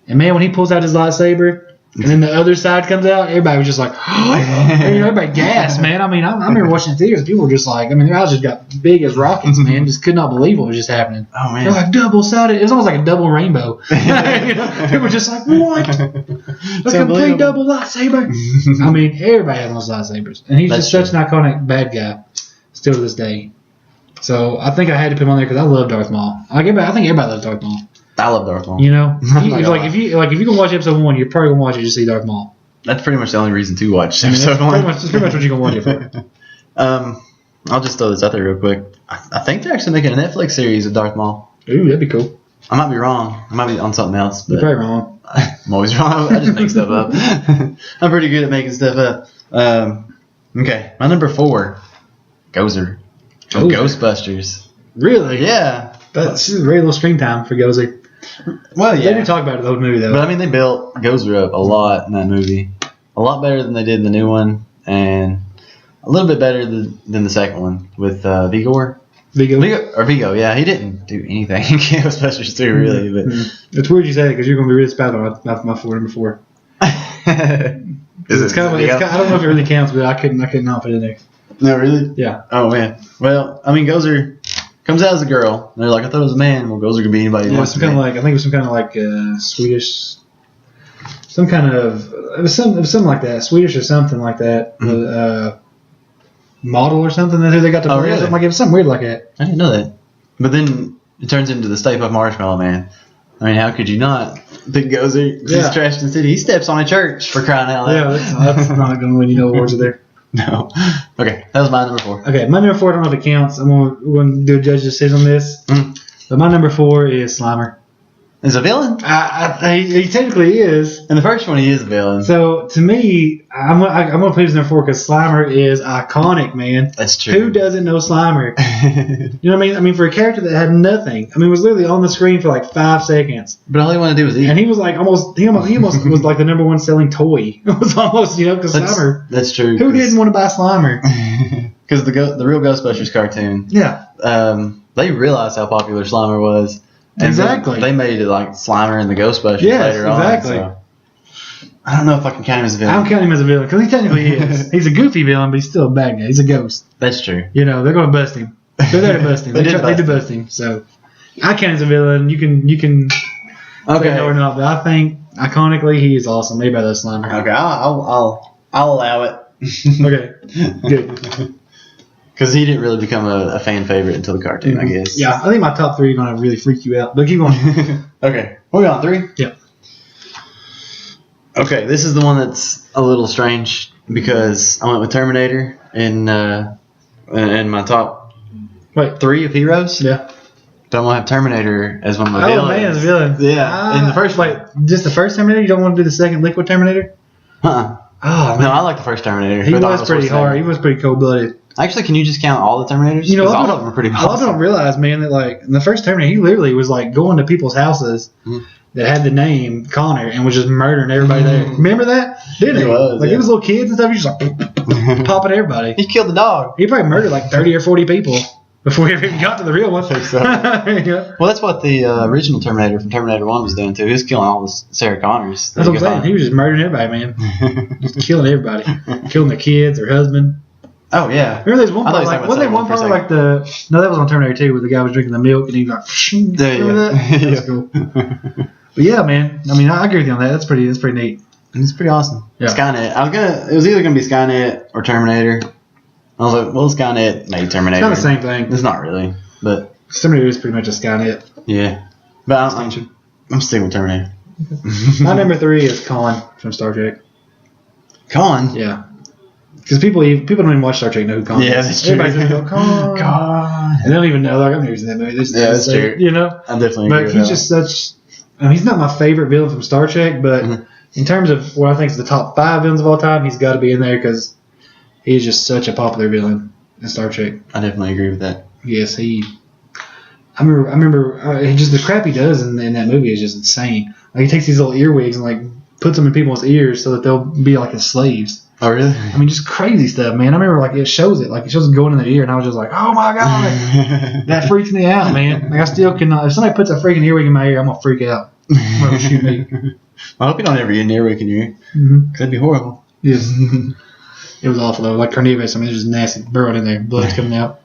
And man, when he pulls out his lightsaber and then the other side comes out, everybody was just like, everybody gasped, man. I mean, I remember watching in theaters. People were just like, their eyes just got big as rockets, man. Just could not believe what was just happening. Oh, man. They're like double-sided. It was almost like a double rainbow. People were just like, what? A complete double lightsaber. I mean, everybody has those lightsabers. And he's just such an iconic bad guy still to this day. So I think I had to put him on there because I love Darth Maul. I think everybody loves Darth Maul. I love Darth Maul. You know, I'm not gonna if you can watch episode 1, you're probably gonna watch it to see Darth Maul. That's pretty much the only reason to watch I mean, episode one. that's pretty much what you're gonna watch it for. I'll just throw this out there real quick. I think they're actually making a Netflix series of Darth Maul. Ooh, that'd be cool. I might be wrong. I might be on something else. You're But probably wrong. I'm always wrong. I just make stuff up. I'm pretty good at making stuff up. Okay, my number 4, Gozer. From Ghostbusters. Really? Yeah. That's very little screen time for Gozer. Well, They yeah. didn't talk about it the whole movie though. But I mean, they built Gozer up a lot in that movie. A lot better than they did in the new one, and a little bit better than the second one with Vigor. Vigo, yeah, he didn't do anything in Ghostbusters 2, really. But It's weird you say it because you're gonna be really spot on my number 4. It's kind of like, I don't know if it really counts, but I couldn't not put it in there. No, really? Yeah. Oh man. Well, I mean, Gozer comes out as a girl. And they're like, I thought it was a man. Well, Gozer could be anybody. Yeah, some kind of like I think it was some kind of like Swedish, some kind of it was something like that, Swedish or something like that. Model or something that they got to play. Really? Something like it was something weird like that. I didn't know that. But then it turns into the Stay Puft Marshmallow Man. I mean, how could you not pick Gozer? Yeah. He's trashed the city. He steps on a church for crying out Yeah, loud. that's not going to win you no awards there. No. Okay, that was my number 4. Okay, my number 4, I don't know if it counts. We're going to do a judge decision on this. But my number 4 is Slimer. Is a villain? He technically is. In the first one, he is a villain. So to me, I'm gonna put his number 4 because Slimer is iconic, man. That's true. Who doesn't know Slimer? You know what I mean? I mean, for a character that had nothing, I mean, was literally on the screen for like 5 seconds, But all he wanted to do was eat. and he was like almost was like the number 1 selling toy. It was almost because Slimer. That's true. Who didn't want to buy Slimer? Because the real Ghostbusters cartoon, Yeah. they realized how popular Slimer was. And Exactly. They made it like Slimer and the Ghostbusters Yes, later exactly. on. So I don't know if I can count him as a I villain. don't count him as a villain because he technically is. He's a goofy villain, but he's still a bad guy. He's a ghost. That's true. They're going to bust him. They're there to bust him. They They did did bust him. So I count him as a villain. You can say no or not, but I think iconically he is awesome. Maybe by the Slimer. Okay, I'll allow it. Okay, good. Because he didn't really become a fan favorite until the cartoon, I guess. Yeah, I think my top 3 are going to really freak you out. But keep going. Okay, we're on 3? Yeah. Okay, this is the one that's a little strange because I went with Terminator in my top Wait. 3 of heroes. Yeah. Don't want to have Terminator as one of my Oh, villains. man, as a villain. Yeah, in the first Wait, just the first Terminator? You don't want to do the second Liquid Terminator? Uh-uh. Oh, No, I like the first Terminator. He with was Arnold pretty Schwarzenegger. hard. He was pretty cold-blooded. Actually, can you just count all the Terminators? You know, 'Cause a lot all of them are pretty A lot of awesome. people don't realize, man, that like in the first Terminator, he literally was like going to people's houses that had the name Connor and was just murdering everybody there. Remember that? Didn't he? He was, Like yeah. it was little kids and stuff. He was just like popping everybody. He killed the dog. He probably murdered like 30 or 40 people before he even got to the real one. so. Yeah. Well, that's what the original Terminator from Terminator 1 was doing, too. He was killing all the Sarah Connors. That's what I'm saying. He was just murdering everybody, man. Just killing everybody. Killing their kids, their husband. Oh, yeah. Remember there's one I thought part, you were like, talking wasn't there about one part Terminator like the, no, that was on Terminator 2 where the guy was drinking the milk and he was like, remember that? Yeah. That's cool. But yeah, man. I mean, I agree with you on that. That's pretty neat. It's pretty awesome. Yeah. Skynet. It was either gonna be Skynet or Terminator. I was like, well, Skynet made Terminator. It's kind of the same thing. It's not really, but Terminator is pretty much a Skynet. yeah. But I'm sticking with Terminator. My number 3 is Khan from Star Trek. Khan. Yeah. Because people don't even watch Star Trek know who Khan is. Yeah, that's true. Everybody's going to go, Khan. Khan. And they don't even know. Like, I've never seen that movie. They just Yeah, that's say, true. You know? I definitely agree But with he's that. just such. I mean, he's not my favorite villain from Star Trek, but in terms of what I think is the top 5 villains of all time, he's got to be in there because he's just such a popular villain in Star Trek. I definitely agree with that. Yes, I remember just the crap he does in that movie is just insane. Like he takes these little earwigs and like puts them in people's ears so that they'll be like his slaves. Oh, really? I mean, just crazy stuff, man. I remember like it shows it going in their ear, and I was just like, oh my god, that freaks me out, man. Like I still cannot. If somebody puts a freaking earwig in my ear, I'm gonna freak out. I'm gonna shoot me. I hope you don't ever get an earwig in your ear. Mm-hmm. That'd be horrible. Yes. It was awful though. Like Carnivorous, I mean, it's just nasty, burrowed in there, blood's coming out.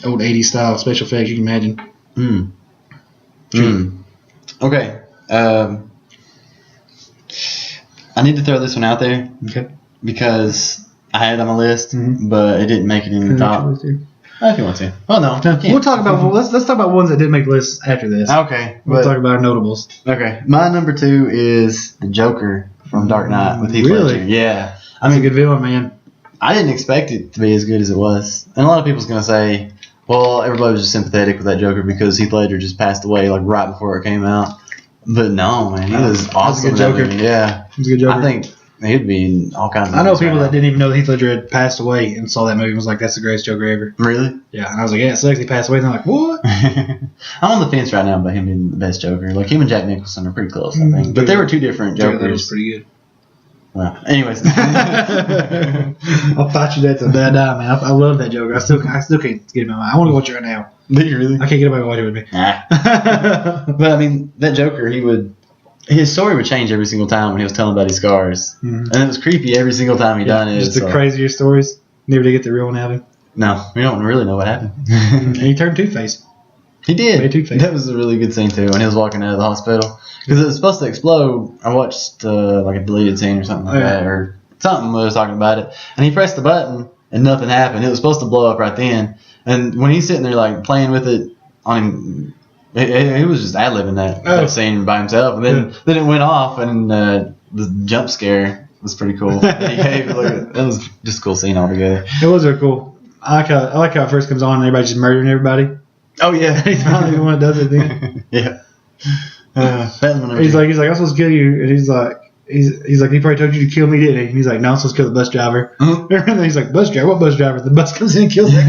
Old 80s style special effects, you can imagine. Okay. I need to throw this one out there Okay. because I had it on my list, Mhm. but it didn't make it in the top. If you want to. Oh no. We'll talk about let's talk about ones that didn't make lists after this. Okay. We'll talk about our notables. Okay. My number 2 is the Joker from Dark Knight with Heath Really? Ledger. Yeah. That's a good villain, man. I didn't expect it to be as good as it was. And a lot of people's going to say, well, everybody was just sympathetic with that Joker because Heath Ledger just passed away like right before it came out. But no, man, he was awesome. That's a good in that Joker. movie. Yeah. He's a good Joker. I think he'd be in all kinds of I know movies people right that now. didn't even know Heath Ledger had passed away and saw that movie and was like, that's the greatest Joker ever. Really? Yeah, and I was like, yeah, it sucks he passed away. And they're like, what? I'm on the fence right now about him being the best Joker. Like, him and Jack Nicholson are pretty close, I think. But they were two different That was Jokers. pretty good. Well, anyways. I'll fight you that till the day I die, man. I love that Joker. I still can't get him in my mind. I want to watch it right now. Did you really? I can't get anybody to watch it with me. Nah. But, I mean, that Joker, his story would change every single time when he was telling about his scars. Mhm. And it was creepy every single time he done it. Just the so- crazier stories. Never did get the real one out of him. No, we don't really know what happened. And he turned Two-Face. He did. Very Two-Face. That was a really good scene, too, when he was walking out of the hospital. Because it was supposed to explode. I watched like a deleted scene or something like that, or something when I was talking about it. And he pressed the button, and nothing happened. It was supposed to blow up right then. And when he's sitting there, like, playing with it, he was just ad-libbing that scene by himself. And then it went off, and the jump scare was pretty cool. That he gave. That was just a cool scene altogether. It was very cool. I like how it first comes on and everybody's just murdering everybody. Oh, yeah. He's finally the one that does it then. Yeah. That was my number He's 2. like, I'm supposed to kill you. And he's like, he probably told you to kill me, didn't he? And he's like, no, I'm supposed to kill the bus driver. Mhm. And then he's like, bus driver? What bus driver? The bus comes in and kills that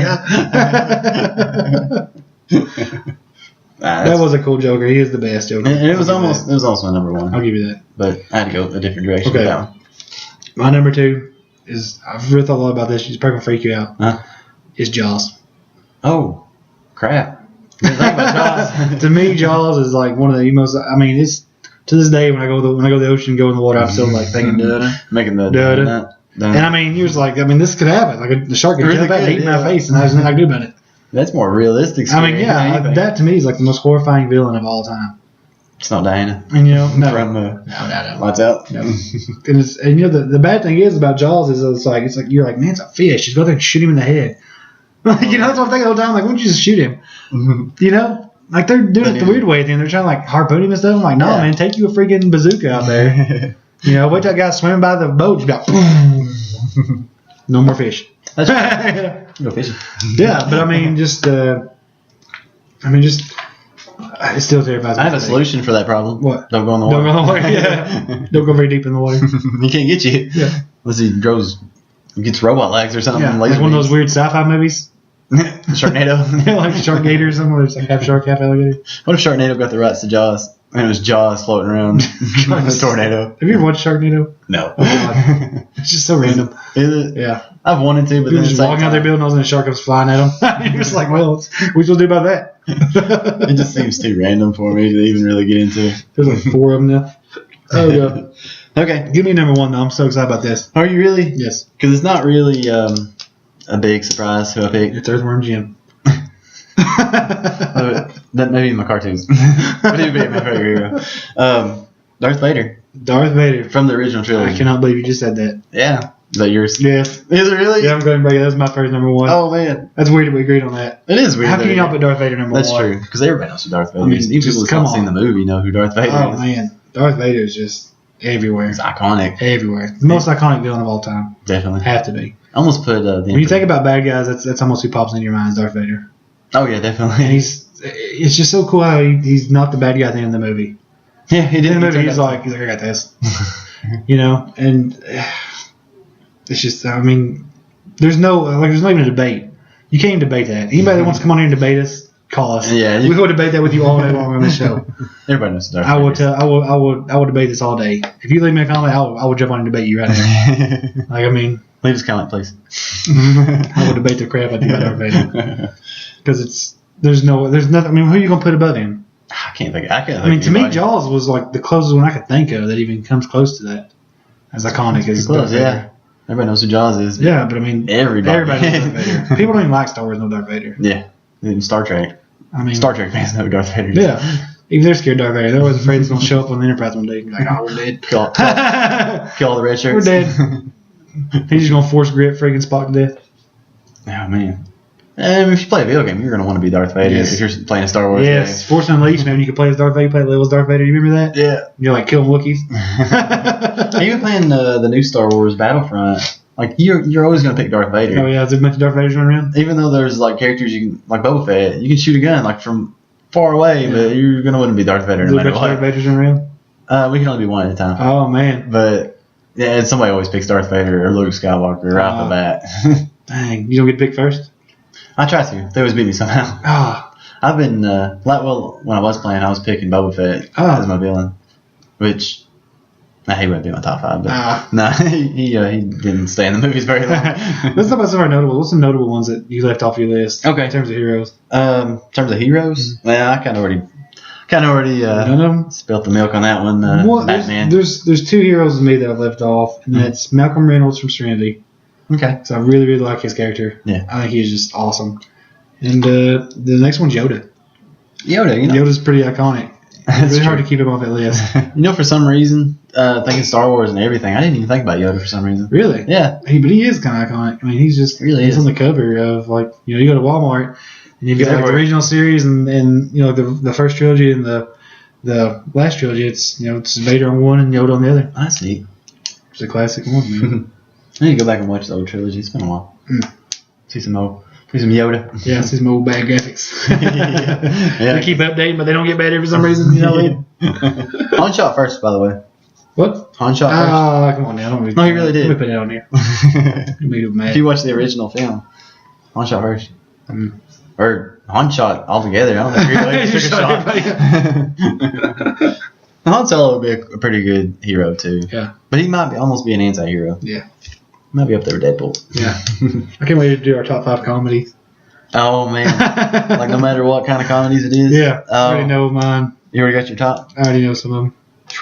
guy. That was a cool Joker. He is the best Joker. And it was I'll give you almost my number that. 1. I'll give you that. But I had to go a different direction Okay. with that one. My number 2 is, I've really thought a lot about this. She's probably going to freak you out. Huh? Is Jaws. Oh, crap. Didn't think about Jaws. To me, Jaws is like one of the most. I mean, it's to this day when I go to the ocean, and go in the water, I'm still like thinking, duh. Making the Duh. And I mean, you're just like, I mean, this could happen. Like the shark could Really jump out and could, eat yeah. my face, and there's nothing I can do about it. That's more realistic. I mean, scary yeah, than anything. that to me is like the most horrifying villain of all time. It's not Diana. And you know, no, From no. Lights Out. No. And you know the bad thing is about Jaws is it's like you're like, man, it's a fish. Just go there and shoot him in the head. Like, you know, that's what I'm thinking all the time. Like, why don't you just shoot him? You know, like they're doing it the weird way at the end. They're trying to like harpoon him and stuff. I'm like, no, Yeah. man, take you a freaking bazooka out there. You know, wait till that guy swimming by the boat. You got boom. No more fish. That's Go fishing. Yeah, but I mean, it still terrifies me. I have a solution for that problem. What? Don't go in the water. Don't go in the water. Yeah. Don't go very deep in the water. He can't get you. Yeah. Unless he gets robot legs or something. Yeah, laser like one of those beams. weird sci-fi movies. Sharknado. Yeah, like Sharkgator or something where it's like half shark, half alligator. What if Sharknado got the rights to Jaws? And it was Jaws floating around in a tornado. Have you ever watched Sharknado? No. It's just so random. Is it? Yeah. I've wanted to, but People then just walking out there building those and a shark comes flying at them. You're just like, well, what you do about that? It just seems too random for me to even really get into. There's like 4 of them now. Oh, yeah. Okay. Give me number 1, though. I'm so excited about this. Are you really? Yes. Because it's not really a big surprise who I picked. It's Earthworm Jim. That may be my cartoons. But he would be my favorite hero. Darth Vader Darth Vader. from the original I trilogy. cannot believe you just said that. Yeah. Is that yours? Yes. Is it really? Yeah, I'm going to break it. That's my first number 1. Oh, man. That's weird that we agreed on that. It is weird. How that can you we- not put Darth Vader number 1? That's true. Because everybody knows who Darth Vader I mean, is. Even just people come who've not seen the on. movie know who Darth Vader Oh, is. man. Darth Vader is just everywhere. It's iconic. Everywhere. The most iconic villain of all time. Definitely. Have to be. I almost put the When you think about bad guys, that's almost who pops into your mind is Darth Vader. Oh, yeah, And definitely. it's just so cool how he's not the bad guy at the end of the movie. Yeah, he In did. the movie, he's like, I got this. You know, and it's just, I mean, there's no even a debate. You can't even debate that. Anybody that wants to come on here and debate us, call us. Yeah, we will debate that with you all day long on this show. Everybody knows who Darth I Vader will I will debate this all day. If you leave me a comment, I will jump on and debate you right now. is. Like, I mean, Leave us a comment, please. I will debate the crap out of you about Darth Vader because there's nothing. I mean, who are you gonna put above him? I can't think. I can't. Think I mean, of to me, anybody. Jaws was like the closest one I could think of that even comes close to that. As iconic as Close, Darth Vader. yeah. Everybody knows who Jaws is. Yeah, but I mean, Everybody. knows Darth Vader. People don't even like Star Wars know Darth Vader. Yeah. Even Star Trek. I mean, Star Trek fans know who Darth Vader is. Yeah, even they're scared of Darth Vader. They're always afraid he's gonna show up on the Enterprise one day and be like, "Oh, we're dead. Kill all the red shirts. We're dead." He's just gonna force grip freaking Spock to death. Oh, man. If you play a video game, you're going to want to be Darth Vader Yes. if you're playing a Star Wars Yes, game. Force Unleashed, man. You can play as Darth Vader, play level as Darth Vader. You remember that? Yeah. You're like killing Wookiees. Even playing the new Star Wars Battlefront, like you're always going to pick Darth Vader. Oh, yeah, there's a bunch of Darth Vaders running around. Even though there's like characters you can, like Boba Fett, you can shoot a gun like from far away, but you're going to want to be Darth Vader no There's a matter bunch of Darth what. Vaders running around. We can only be one at a time. Oh, man. But yeah, and somebody always picks Darth Vader or Luke Skywalker right off the bat. Dang, you don't get picked first? I try to. They always beat me somehow. Ah, I've been when I was playing, I was picking Boba Fett as my villain, which he wouldn't be my top 5. But he didn't stay in the movies very long. Let's talk about some of our notable. What's some notable ones that you left off your list? Okay. In terms of heroes. In terms of heroes, I kind of already None of them. spilt the milk on that one. Well, Batman. there's 2 heroes of me that I've left off, and that's Malcolm Reynolds from Serenity. Okay. So I really, really like his character. Yeah. I think he's just awesome. And the next one's Yoda. Yoda, Yoda's pretty iconic. It's really hard to keep him off that list. For some reason, thinking Star Wars and everything, I didn't even think about Yoda for some reason. Really? Yeah. But he is kind of iconic. I mean, he's just Really he's is. on the cover of you go to Walmart and you've got like the Everywhere. original series and the first trilogy and the last trilogy. It's Vader on one and Yoda on the other. That's neat. It's a classic one, man. I need to go back and watch the old trilogy. It's been a while. See some Yoda. Yeah, it's some old bad graphics. Yeah. They keep updating, but they don't get better for some reason. Han shot first, by the way. What? Han shot Ah, come on now. Don't No, he really did. Let me put it on here. first. You made him mad. If you watch the original film, Han shot first. Or Han shot altogether. I don't think he really He took a shot shot. Han Solo would be a pretty good hero, too. Yeah. But he might almost be an anti-hero. Yeah. Might be up there with Deadpool. Yeah. I can't wait to do our top 5 comedies. Oh, man. Like, no matter what kind of comedies it is. Yeah. I already know mine. You already got your top? I already know some of them.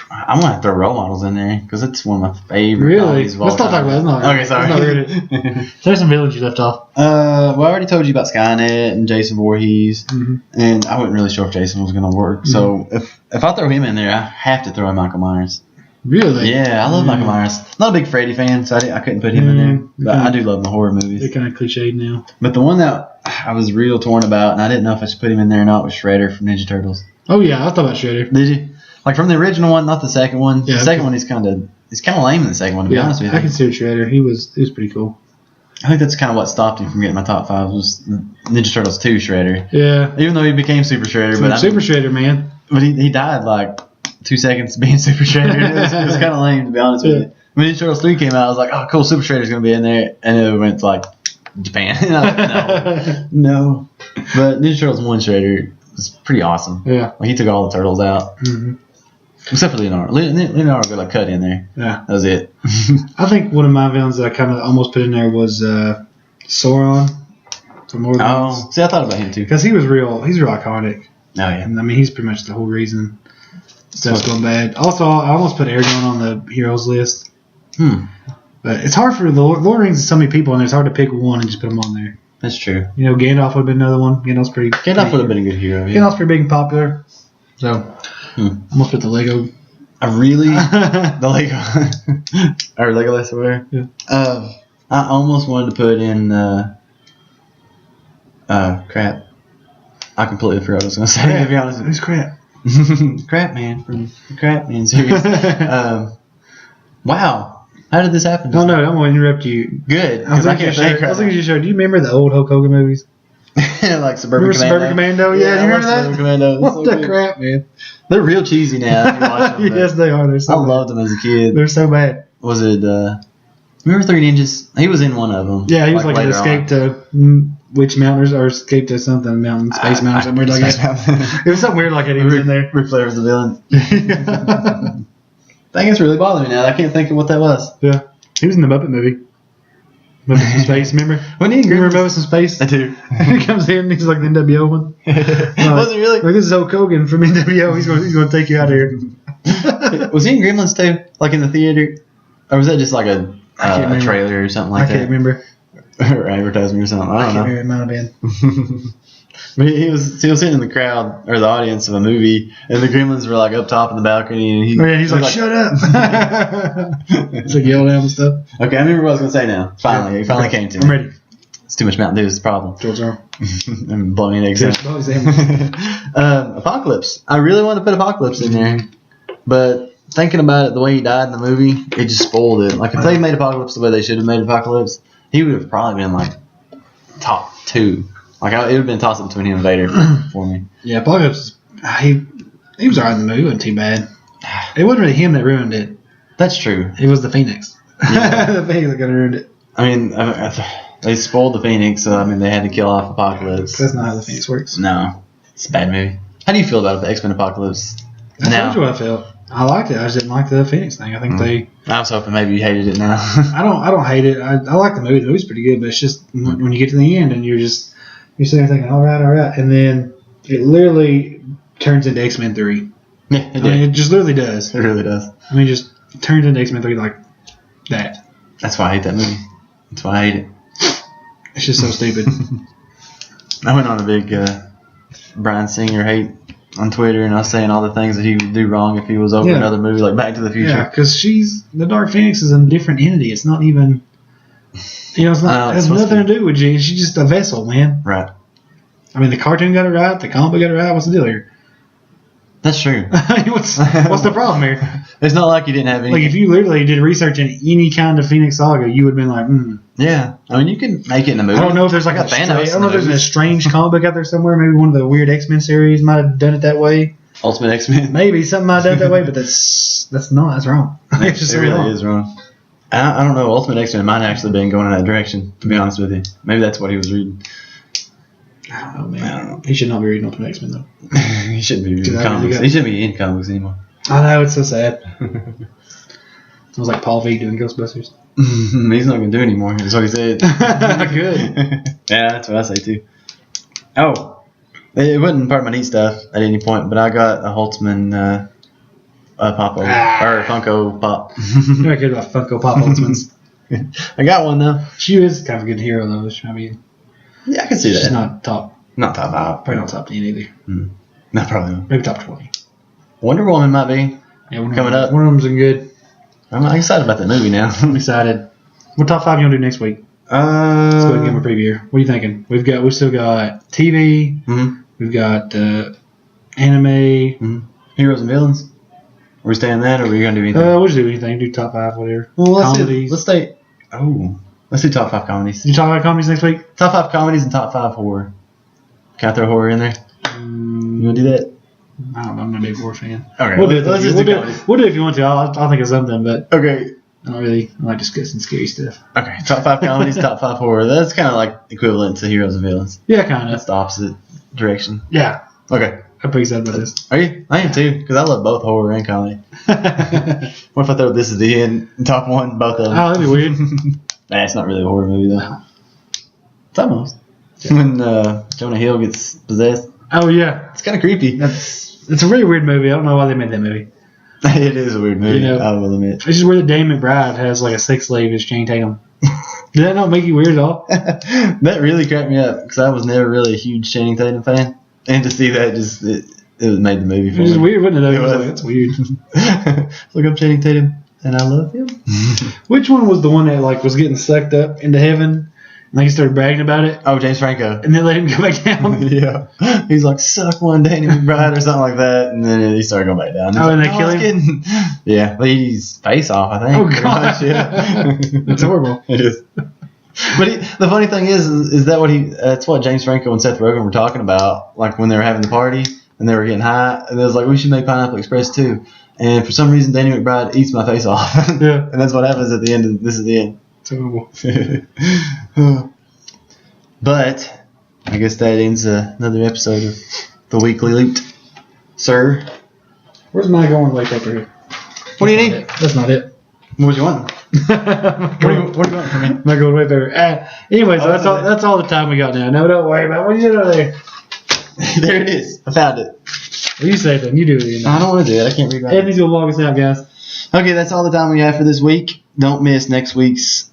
I'm going to throw Role Models in there because it's one of my favorite Really? comedies of all Let's not talk time. about it. Okay, sorry. There's some villains you left off. Well, I already told you about Skynet and Jason Voorhees, Mm-hmm. and I wasn't really sure if Jason was going to work. So if I throw him in there, I have to throw in Michael Myers. Really? Yeah, I love Michael Myers. Not a big Freddy fan, so I couldn't put him in there. But I do love the horror movies. They're kind of cliched now. But the one that I was real torn about, and I didn't know if I should put him in there or not, was Shredder from Ninja Turtles. Oh, yeah. I thought about Shredder. Did you? Like from the original one, not the second one. Yeah, The second one, he's kind of lame in the second one, to be honest with you. I consider Shredder. He was pretty cool. I think that's kind of what stopped him from getting my top 5 was Ninja Turtles 2 Shredder. Yeah. Even though he became Super Shredder, Super Shredder, man. but he died like 2 seconds being Super Shredder. It was kind of lame, to be honest with you. When Ninja Turtles 3 came out, I was like, oh, cool, Super Shredder's going to be in there. And it went to like Japan. And I was like, no. But Ninja Turtles 1 Shredder was pretty awesome. Yeah. Like, he took all the turtles out. Mm-hmm. Except for Leonardo. Leonardo got like cut in there. Yeah. That was it. I think one of my villains that I kind of almost put in there was Sauron from Lord of the Rings. Oh, see, I thought about him too. Because he's real iconic. Oh, yeah. And I mean, he's pretty much the whole reason stuff's going bad. Also, I almost put Aragorn on the heroes list. But it's hard for the Lord of the Rings is so many people, and it's hard to pick one and just put them on there. That's true. Gandalf would have been another one. Gandalf would have been a good hero. Yeah. Gandalf's pretty big and popular. So, I'm going to put the Lego. The Lego. Or Legolas or whatever. Yeah. I almost wanted to put in, crap. I completely forgot what I was going to say, to be honest with Who's Crap? you. Crap Man from the Crap Man series. Wow. How did this happen? No, I'm going to interrupt you. Good. I was Because I can't say thinking crap. you showed. Do you remember the old Hulk Hogan movies? Like Suburban Remember Commando. Suburban Commando? Yeah, do you I remember love that? Suburban Commando. What So the good. crap, man? They're real cheesy now. If you watch them, Yes, they are. They're so I bad. loved them as a kid. They're so bad. Was it, remember Three Ninjas? He was in one of them. Yeah, he was like an later escape on. to Witch Mountains or escape to something mountain, space mountain, something weird like Space that. Mountain. It was something weird like that. He was in there. Ric Flair was the villain. I think it's really bothering me now. I can't think of what that was. Yeah, he was in the Muppet movie. Muppets in Space, remember? When he You remember Muppets in Space? I do. He comes in, he's like the NWO one. Was it really? Like, this is Hulk Hogan from NWO. He's going to take you out of here. Was he in Gremlins too? Like in the theater? Or was that just like a remember. trailer or something like I can't remember. or advertisement or something? I don't know. It might have been. But he was sitting in the crowd or the audience of a movie, and the Gremlins were like up top in the balcony, and He's like, shut up. It's like yelling at him and stuff. Okay, I remember what I was gonna say now. Finally, it finally came to me. I'm ready. It's too much Mountain Dew is the problem. George R. I'm blowing an example. Apocalypse. I really wanted to put Apocalypse in there, but thinking about it, the way he died in the movie, it just spoiled it. Like if they made Apocalypse the way they should have made Apocalypse, he would have probably been like top 2. Like it would have been tossed up between him and Vader for me. Yeah, Apocalypse. He was alright in the movie. It wasn't too bad. It wasn't really him that ruined it. That's true. It was the Phoenix. Yeah. The Phoenix that got ruined it. I mean, they spoiled the Phoenix, so I mean they had to kill off Apocalypse. That's not how the Phoenix works. No, it's a bad movie. How do you feel about the X-Men Apocalypse? I told you what I felt. I liked it. I just didn't like the Phoenix thing. I think I was hoping maybe you hated it now. I don't hate it. I like the movie. The movie's pretty good, but it's just when you get to the end and you're sitting there thinking, all right, and then it literally turns into X-Men 3. Yeah, it did. I mean, it just literally does. It really does. I mean, just turns into X-Men 3 like that. That's why I hate that movie. That's why I hate it. It's just so stupid. I went on a big Bryan Singer hate on Twitter, and I was saying all the things that he would do wrong if he was over another movie like Back to the Future. Yeah, because the Dark Phoenix is a different entity. It's not even, it's not. It has nothing to do with Jean. She's just a vessel, man. Right. I mean, the cartoon got it right. The comic book got it right. What's the deal here? That's true. I mean, what's the problem here? It's not like you didn't have any. Like, if you literally did research in any kind of Phoenix saga, you would have been like, Yeah. I mean, you can make it in a movie. I don't know if there's like a Thanos. I don't know if there's a strange comic book out there somewhere. Maybe one of the weird X-Men series might have done it that way. Ultimate X-Men. Maybe something might have done it that way, but that's wrong. It's just it really is wrong. I don't know. Ultimate X-Men might have actually been going in that direction, to be honest with you. Maybe that's what he was reading. I don't know, man. I don't know. He should not be reading Ultimate X-Men, though. He shouldn't be reading comics. He shouldn't be in comics anymore. I know, it's so sad. Sounds like Paul V doing Ghostbusters. He's not going to do anymore. That's what he said. Good. Yeah, that's what I say, too. Oh, it wasn't part of my neat stuff at any point, but I got a Holtzman Funko Pop. You're not good about Funko Pop Ultimates. I got one, though. She is kind of a good hero, though. I mean, yeah, I can see that. She's not top. Not top 5. Probably not top 10 either. No, probably not. Maybe top 20. Wonder Woman might be. Yeah, coming up. One of them's good. I'm excited about that movie now. I'm excited. What top 5 you want to do next week? Let's go ahead and give them a preview. What are you thinking? We've still got TV. Mm-hmm. We've got anime. Heroes and villains. Are we staying that, or are we gonna do anything? We'll just do anything. Do top 5, whatever. Well, comedies. Let's do top 5 comedies. You talk about comedies next week? Top 5 comedies and top 5 horror. Can I throw horror in there? You wanna do that? I don't know. I'm not a big horror fan. Okay, we'll do it. We'll do it if you want to. I'll think of something, but okay. I don't really. I like discussing scary stuff. Okay, top 5 comedies, top 5 horror. That's kind of like equivalent to heroes and villains. Yeah, kind of. That's the opposite direction. Yeah. Okay. I'm pretty excited about this. Are you? I am too, because I love both horror and comedy. What if I throw this at the end, top 1, both of them? Oh, that'd be weird. Nah, it's not really a horror movie though. No. It's almost. Yeah. When Jonah Hill gets possessed. Oh yeah, it's kind of creepy. It's a really weird movie. I don't know why they made that movie. It is a weird movie. I will admit. It's just weird that Danny McBride has like a sex slave as Channing Tatum. Did that not make you weird at all? That really cracked me up because I was never really a huge Channing Tatum fan, and to see that just it made the movie for me. It was weird, wasn't it? It was. Like, that's weird. Look up Channing Tatum, and I love him. Which one was the one that like was getting sucked up into heaven? And like he started bragging about it. Oh, James Franco. And then let him go back down. Yeah. He's like, suck one, Danny McBride, or something like that. And then he started going back down. Oh, and like, they kill him? Yeah. They eat his face off, I think. Oh, God. Yeah. That's horrible. It is. But the funny thing is that that's what James Franco and Seth Rogen were talking about, like when they were having the party and they were getting high. And they was like, we should make Pineapple Express too. And for some reason, Danny McBride eats my face off. Yeah. And that's what happens at the end. This is the end. It's horrible. But I guess that ends another episode of the Weekly Loot. Sir? Where's my going way paper here? What do you need? That's not it. What do you want? What do you want from me? My going way paper. Anyway, so that's all the time we got now. No, don't worry about it. What are you doing over there? There it is. I found it. Well, you say it then. You do it. I don't want to do it. I can't read right. Anthony's going to log us out, guys. Okay, that's all the time we have for this week. Don't miss next week's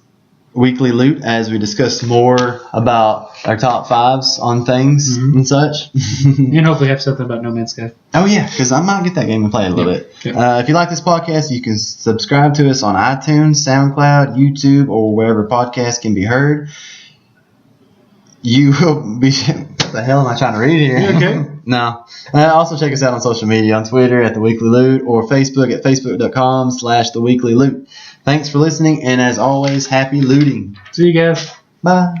Weekly Loot as we discuss more about our top 5s on things and such. And hopefully have something about No Man's Sky. Oh, yeah, because I might get that game and play it a little bit. Yeah. If you like this podcast, you can subscribe to us on iTunes, SoundCloud, YouTube, or wherever podcasts can be heard. you will be. What the hell am I trying to read here? You okay? No. Also check us out on social media on Twitter at The Weekly Loot or Facebook at facebook.com/The Weekly Loot. Thanks for listening, and as always, happy looting. See you guys. Bye.